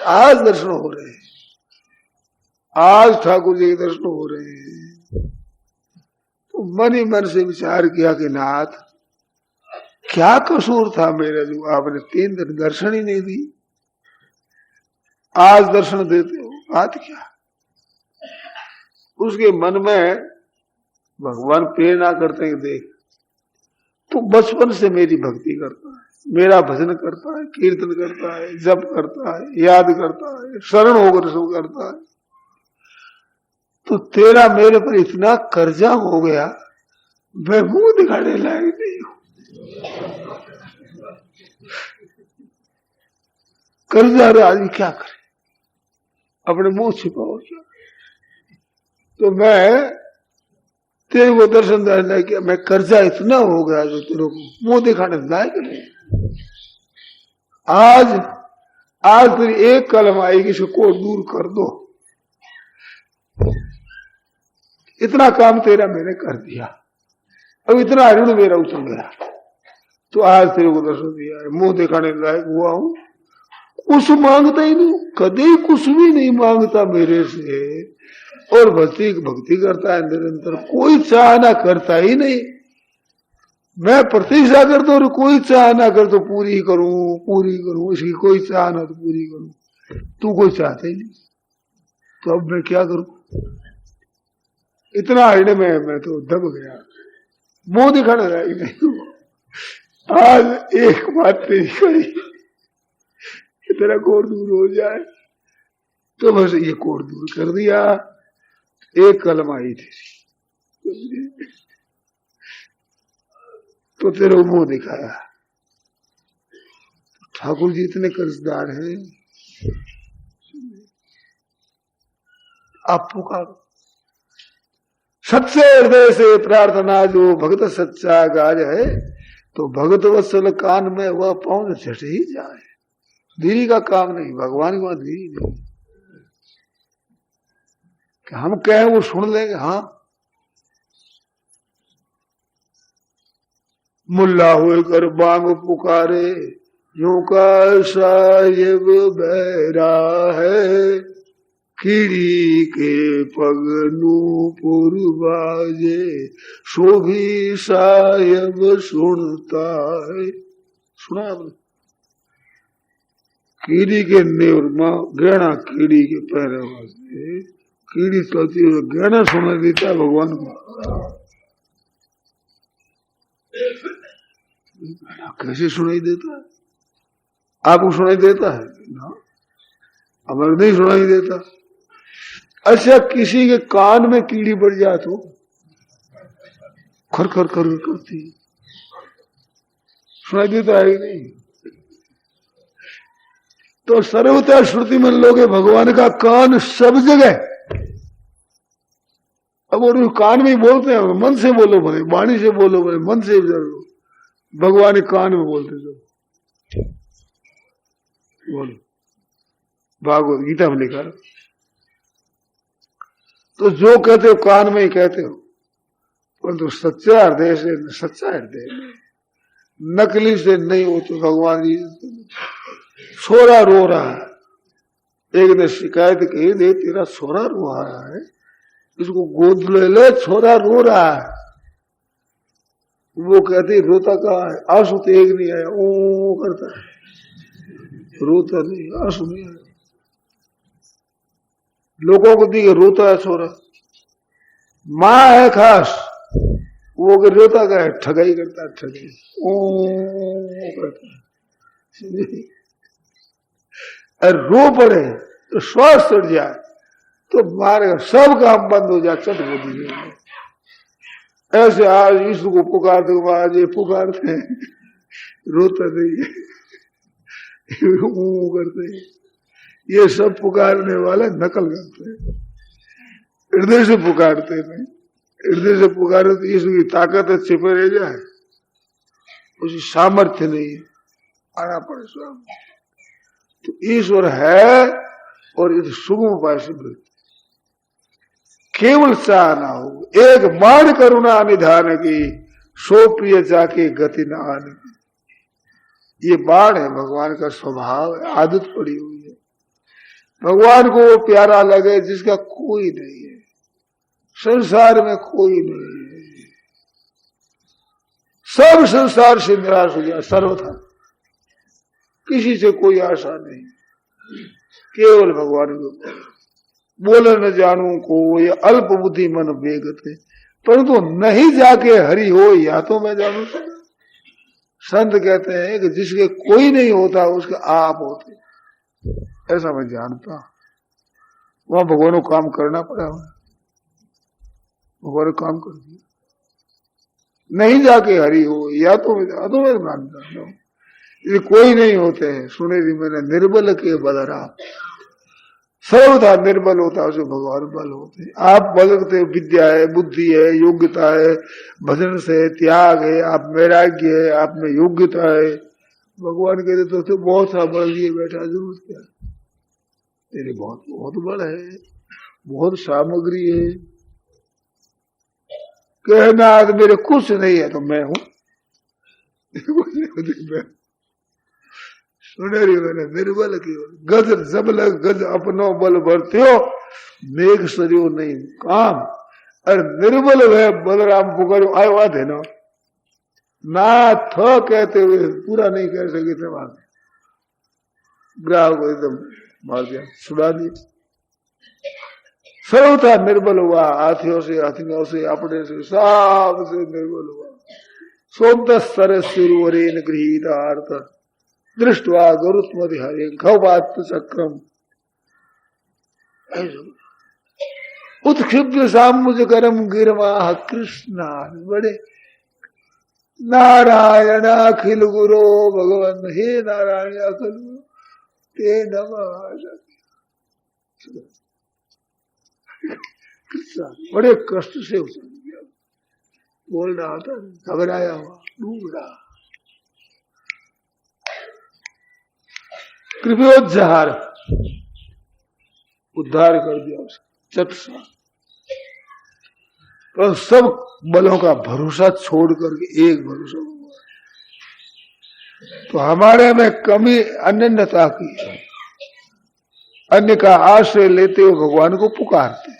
आज दर्शन हो रहे हैं, आज ठाकुर जी के दर्शन हो रहे हैं। तो मन ही मन से विचार किया कि नाथ क्या कसूर था मेरा जो आपने 3 दिन दर्शन ही नहीं दी, आज दर्शन देते हो, बात क्या? उसके मन में भगवान प्रेरणा करते हैं, देख तो बचपन से मेरी भक्ति करता है, मेरा भजन करता है, कीर्तन करता है, जप करता है, याद करता है, शरण होकर सब करता है, तो तेरा मेरे पर इतना कर्जा हो गया, मैं मुंह दिखाने लायक नहीं हूं। कर्जा आदमी क्या करे, अपने मुंह छिपाओ क्या? तो मैं तेरे को दर्शन देने के मैं कर्जा इतना हो गया जो तेरे को मुंह दिखाने लायक नहीं। आज तेरी एक कलम आएगी, इसको कोढ़ दूर कर दो, इतना काम तेरा मैंने कर दिया, अब इतना ऋण मेरा उतर गया, तो आज तेरे को दर्शन दिया है, मुंह दिखाने लायक हुआ हूं, कुछ मांगता ही नहीं, कभी कुछ भी नहीं मांगता मेरे से, और भक्ति करता है निरंतर, कोई चाहना करता ही नहीं। मैं प्रतीक्षा करता हूँ, कोई चाहना कर तो पूरी करूं, इसकी कोई चाहना तो पूरी करूं, तू कोई चाहता ही नहीं, तो अब मैं क्या करूं? इतना आईने में मैं तो दब गया, मुंह दिखाने लायक नहीं। आज एक बात तेरी कही, तेरा कोड दूर हो जाए, तो बस ये कोड दूर कर दिया। एक कलम आई थी तो तेरे मुंह दिखाया। ठाकुर जी इतने कर्जदार हैं, आप पुकारो, सच्चे हृदय से प्रार्थना जो भगत सच्चा गाज है, तो भगत वत्सल कान में वह पौन झट ही जाए। देरी का काम नहीं, भगवान की बात देरी नहीं कि हम कहें वो सुन लेंगे। हाँ, मुल्ला होकर बांग पुकारे, यूं का साहिब बहरा है, कीड़ी के पग नूपुर बाजे, सो भी साहिब सुनता है। सुना आपने? कीड़ी के नेवरमा गहना, कीड़ी के पैर वास्ते कीड़ी चलती है, गहना सुना देता है भगवान को। कैसे सुनाई देता है? आपको सुनाई देता है ना? हमारे नहीं सुनाई देता। अच्छा, किसी के कान में कीड़ी बढ़ जाए तो खर खर कर करती है, सुनाई देता है कि नहीं? तो सर्वथा श्रुति में लोगे भगवान का कान सब जगह। अब और कान में ही बोलते हैं, मन से बोलो भले, वाणी से बोलो भले, मन से बोलो, भगवान कान में बोलते सब बोलो। भागवत गीता में लिखा। तो जो कहते हो कान में ही कहते हो, परंतु सच्चा हृदय से, सच्चा हृदय नकली से नहीं हो। तो भगवान जी छोरा रो रहा है, एक ने शिकायत कही, दे तेरा छोरा रो रहा है, इसको गोद ले ले, छोरा रो रहा है। वो कहते रोता कहाँ है? आंसू तो एक नहीं आया, ओ करता है, रोता नहीं, आंसू नहीं आया। लोगों को दिखे रोता है छोरा, माँ है खास, वो अगर रोता का है, ठगाई करता है, ठगाई ओ करता है। और रो पड़े तो श्वास चढ़ जाए तो मारेगा, सब काम बंद हो जाए, चट हो दीजिए। ऐसे आज ईश्वर को पुकारते, आज ये पुकारते हैं, रोता नहीं करते, ये सब पुकारने वाले नकल करते हैं, हृदय से पुकारते नहीं। हृदय से पुकारे तो ईश्वर की ताकत है, छिपे रह जाए, उसकी सामर्थ्य नहीं है, आना पड़े स्वामी। तो ईश्वर है और इस सुगम उपाय से मिलते, केवल चाहना हो। एक बाण करुणा निधान की, सो प्रिय जाके गति न आने। ये बाण है, भगवान का स्वभाव है, आदत पड़ी हुई है। भगवान को वो प्यारा लगे जिसका कोई नहीं है, संसार में कोई नहीं है, सब संसार से निराश हो गया, सर्वथा किसी से कोई आशा नहीं, केवल भगवान को। बोले न जानू को ये अल्प बुद्धि मन बेगत है, परंतु नहीं जाके हरि हो या तो मैं जानू। संत कहते हैं कि जिसके कोई नहीं होता उसके आप होते, ऐसा मैं जानता। वहां भगवान को काम करना पड़ा, भगवान काम कर दिया। नहीं जाके हरि हो या तो मैं मानता हूं, ये कोई नहीं होते हैं। सुने थी मैंने, निर्बल के बलरा, सर्वथा निर्बल होता है उसे भगवान बल होते हैं। आप बलते हो, विद्या है, बुद्धि है, योग्यता है, भजन से त्याग है, आप वैराग्य है, आप में योग्यता है। भगवान कहते तो बहुत सा बल लिए बैठा, जरूरत क्या है तेरे, बहुत बहुत बल है, बहुत सामग्री है। कहना आज मेरे कुछ नहीं है तो मैं हूं सुनेरी मैंने निर्बल की गज जबल गज अपनो बल भरत्यो मेघ सरियो नहीं काम। अरे निर्बल वे बलराम पुकारो आयो आ थे ना थ कहते हुए पूरा नहीं कह सके थे वहां ग्राह को एकदम मार दिया, छुड़ा दिया। सर्वथा निर्बल हुआ, हाथियों से हथियों से अपने से सब से निर्बल हुआ। सोमत सरस्वरेन गृहीत आर्थ दृष्टवा गरुत्मति हरे खौबात चक्रम उत्क्षिप्त सामुज करम गिरमा कृष्णा। बड़े नारायण अखिल गुरो भगवान, हे नारायण अखिल गुरु ते नमः। बड़े कष्ट से उतर गया, बोल रहा था, घबराया हुआ, डूब रहा। कृपयोद्धार उद्धार कर दिया उसका चट सा। तो सब बलों का भरोसा छोड़ करके एक भरोसा हुआ। तो हमारे में कमी अनन्यता की है, अन्य का आश्रय लेते हुए भगवान को पुकारते।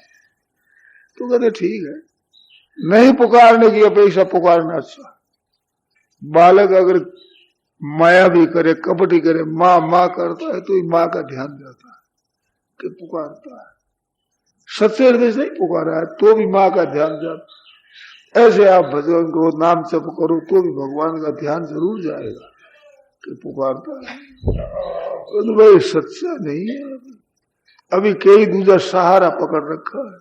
तो कहते ठीक है, नहीं पुकारने की अपेक्षा पुकारना अच्छा। बालक अगर माया भी करे, कपटी करे, माँ माँ करता है तो माँ का ध्यान जाता है कि पुकारता है। सच्चे हृदय से ही पुकारा है तो भी माँ का ध्यान जाता। ऐसे आप भजन करो, नाम जप करो तो भी भगवान का ध्यान जरूर जाएगा कि पुकारता है। तो भाई सच्चा नहीं है, अभी कई दूसरा सहारा पकड़ रखा है,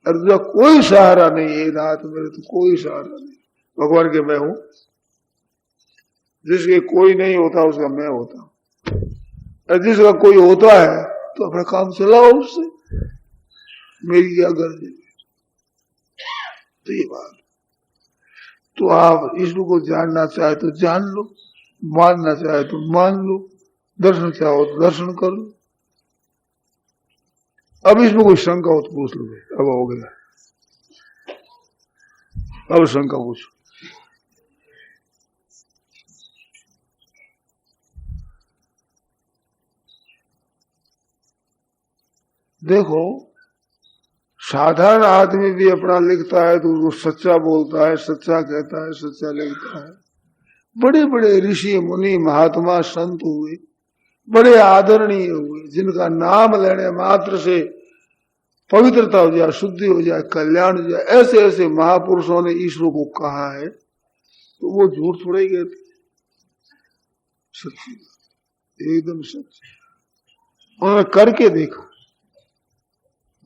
और दूसरा कोई सहारा नहीं है। नाथ मेरे तो कोई सहारा नहीं, भगवान के मैं हूं। जिसके कोई नहीं होता उसका मैं होता हूं, और जिसका कोई होता है तो अपना काम चलाओ उससे, मेरी क्या गलती। तो ये बात, तो आप ईश्वर को जानना चाहे तो जान लो, मानना चाहे तो मान लो, दर्शन चाहो तो दर्शन कर लो। अब इसमें कोई शंका हो तो पूछ लो। अब हो गया, अब शंका पूछो। देखो, साधारण आदमी भी अपना लिखता है तो वो सच्चा बोलता है, सच्चा कहता है, सच्चा लिखता है। बड़े बड़े ऋषि मुनि महात्मा संत हुए, बड़े आदरणीय हुए, जिनका नाम लेने मात्र से पवित्रता हो जाए, शुद्धि हो जाए, कल्याण हो जाए, ऐसे ऐसे महापुरुषों ने ईश्वर को कहा है, तो वो झूठ थोड़ा ही कहते, सच्ची, एकदम सच्ची। उन्होंने करके देखा,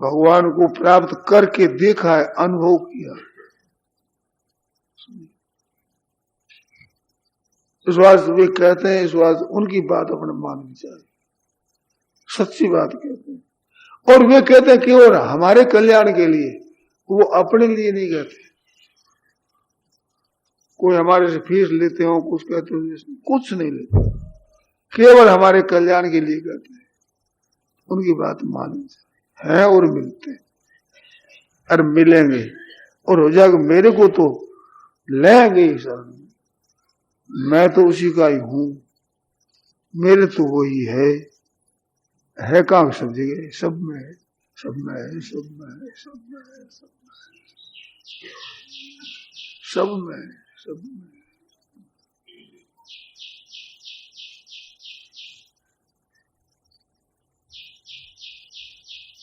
भगवान को प्राप्त करके देखा है, अनुभव किया। इस बात वे कहते हैं, इस बात उनकी बात अपने माननी चाहिए, सच्ची बात कहते हैं। और वे कहते हैं केवल हमारे कल्याण के लिए, वो अपने लिए नहीं कहते। कोई हमारे से फीस लेते हो, कुछ कहते हो, कुछ नहीं लेते, केवल हमारे कल्याण के लिए कहते हैं। उनकी बात माननी चाहिए, है और मिलते हैं, और मिलेंगे, और हो जाएगा मेरे को तो लेंगे ही सर, मैं तो उसी का ही हूं, मेरे तो वही है कहां सब जगह, सब में है, सब में है, सब में है, सब में है, सब में है, सब में, सब में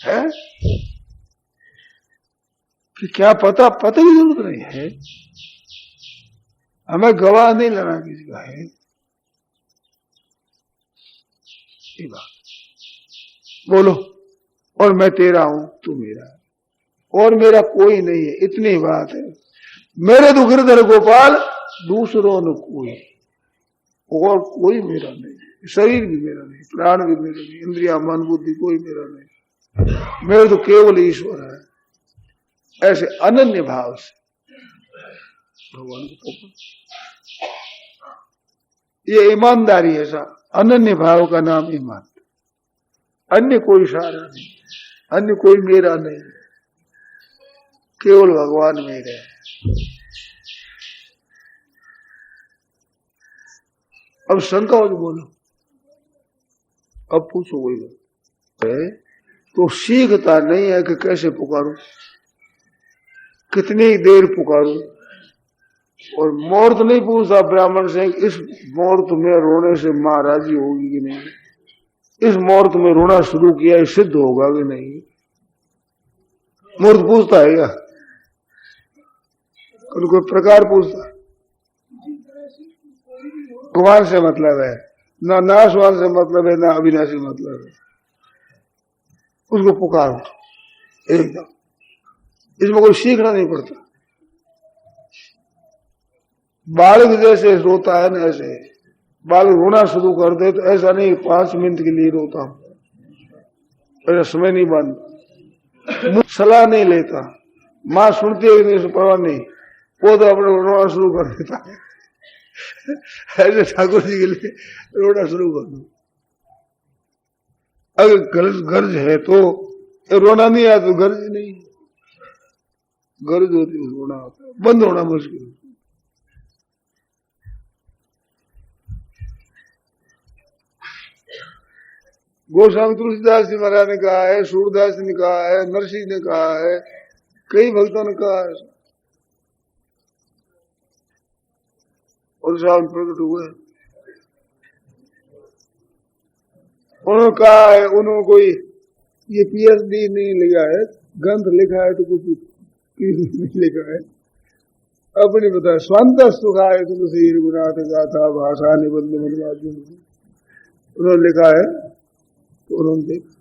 है कि क्या पता की जरूरत नहीं है, हमें गवाह नहीं लेना किसी का है। ये बात बोलो, और मैं तेरा हूं, तू मेरा है, और मेरा कोई नहीं है, इतनी बात है। मेरे तो गिरधर गोपाल, दूसरों ने कोई, और कोई मेरा नहीं, शरीर भी मेरा नहीं, प्राण भी मेरा नहीं, इंद्रिया मन बुद्धि कोई मेरा नहीं, मेरे तो केवल ईश्वर है। ऐसे अनन्य भाव से भगवान को पकड़, ये ईमानदारी है साहब, अनन्य भाव का नाम ईमान। अन्य कोई सहारा नहीं, अन्य कोई मेरा नहीं, केवल भगवान मेरे है। अब शंका हो तो बोलो। अब पूछो कोई बात है तो सीखता नहीं है कि कैसे पुकारूं, कितनी देर पुकारूं। और मुहूर्त नहीं पूछता ब्राह्मण से इस मुहूर्त में रोने से मां राजी होगी कि नहीं, इस मुहूर्त में रोना शुरू किया ये सिद्ध होगा कि नहीं। मुहूर्त पूछता है क्या? कोई प्रकार पूछता है? भगवान से मतलब है ना, नाशवान से मतलब है ना, अविनाशी मतलब है। उसको पुकारो एकदम, इसमें कोई सीखना नहीं पड़ता। बालक जैसे रोता है ना, ऐसे बालक रोना शुरू कर दे तो ऐसा नहीं 5 मिनट के लिए रोता हूं, ऐसा समय नहीं बांधता, सलाह नहीं लेता, मां सुनती है नहीं परवाह नहीं, वो तो अपने रोना शुरू कर देता है। ऐसे ठाकुर जी के लिए रोना शुरू कर दो। अगर गर्ज है तो रोना नहीं आया तो गर्ज नहीं, गर्ज होती है रोना होता है, बंद होना मुश्किल। गोस्वामी तुलसीदास जी महाराज ने कहा है, सूरदास ने कहा है, नरसिंह ने कहा है, कई भक्तों ने कहा है और सामने प्रकट हुए। उन्होंने कहा है, उन्होंने कोई ये PhD नहीं लिखा है, ग्रंथ लिखा है तो कुछ नहीं लिखा है, अपनी बता स्वांत सुखाए तुलसी रघुनाथ गाथा भाषा निबंध मनवाद उन्होंने लिखा है तो उन्होंने देखा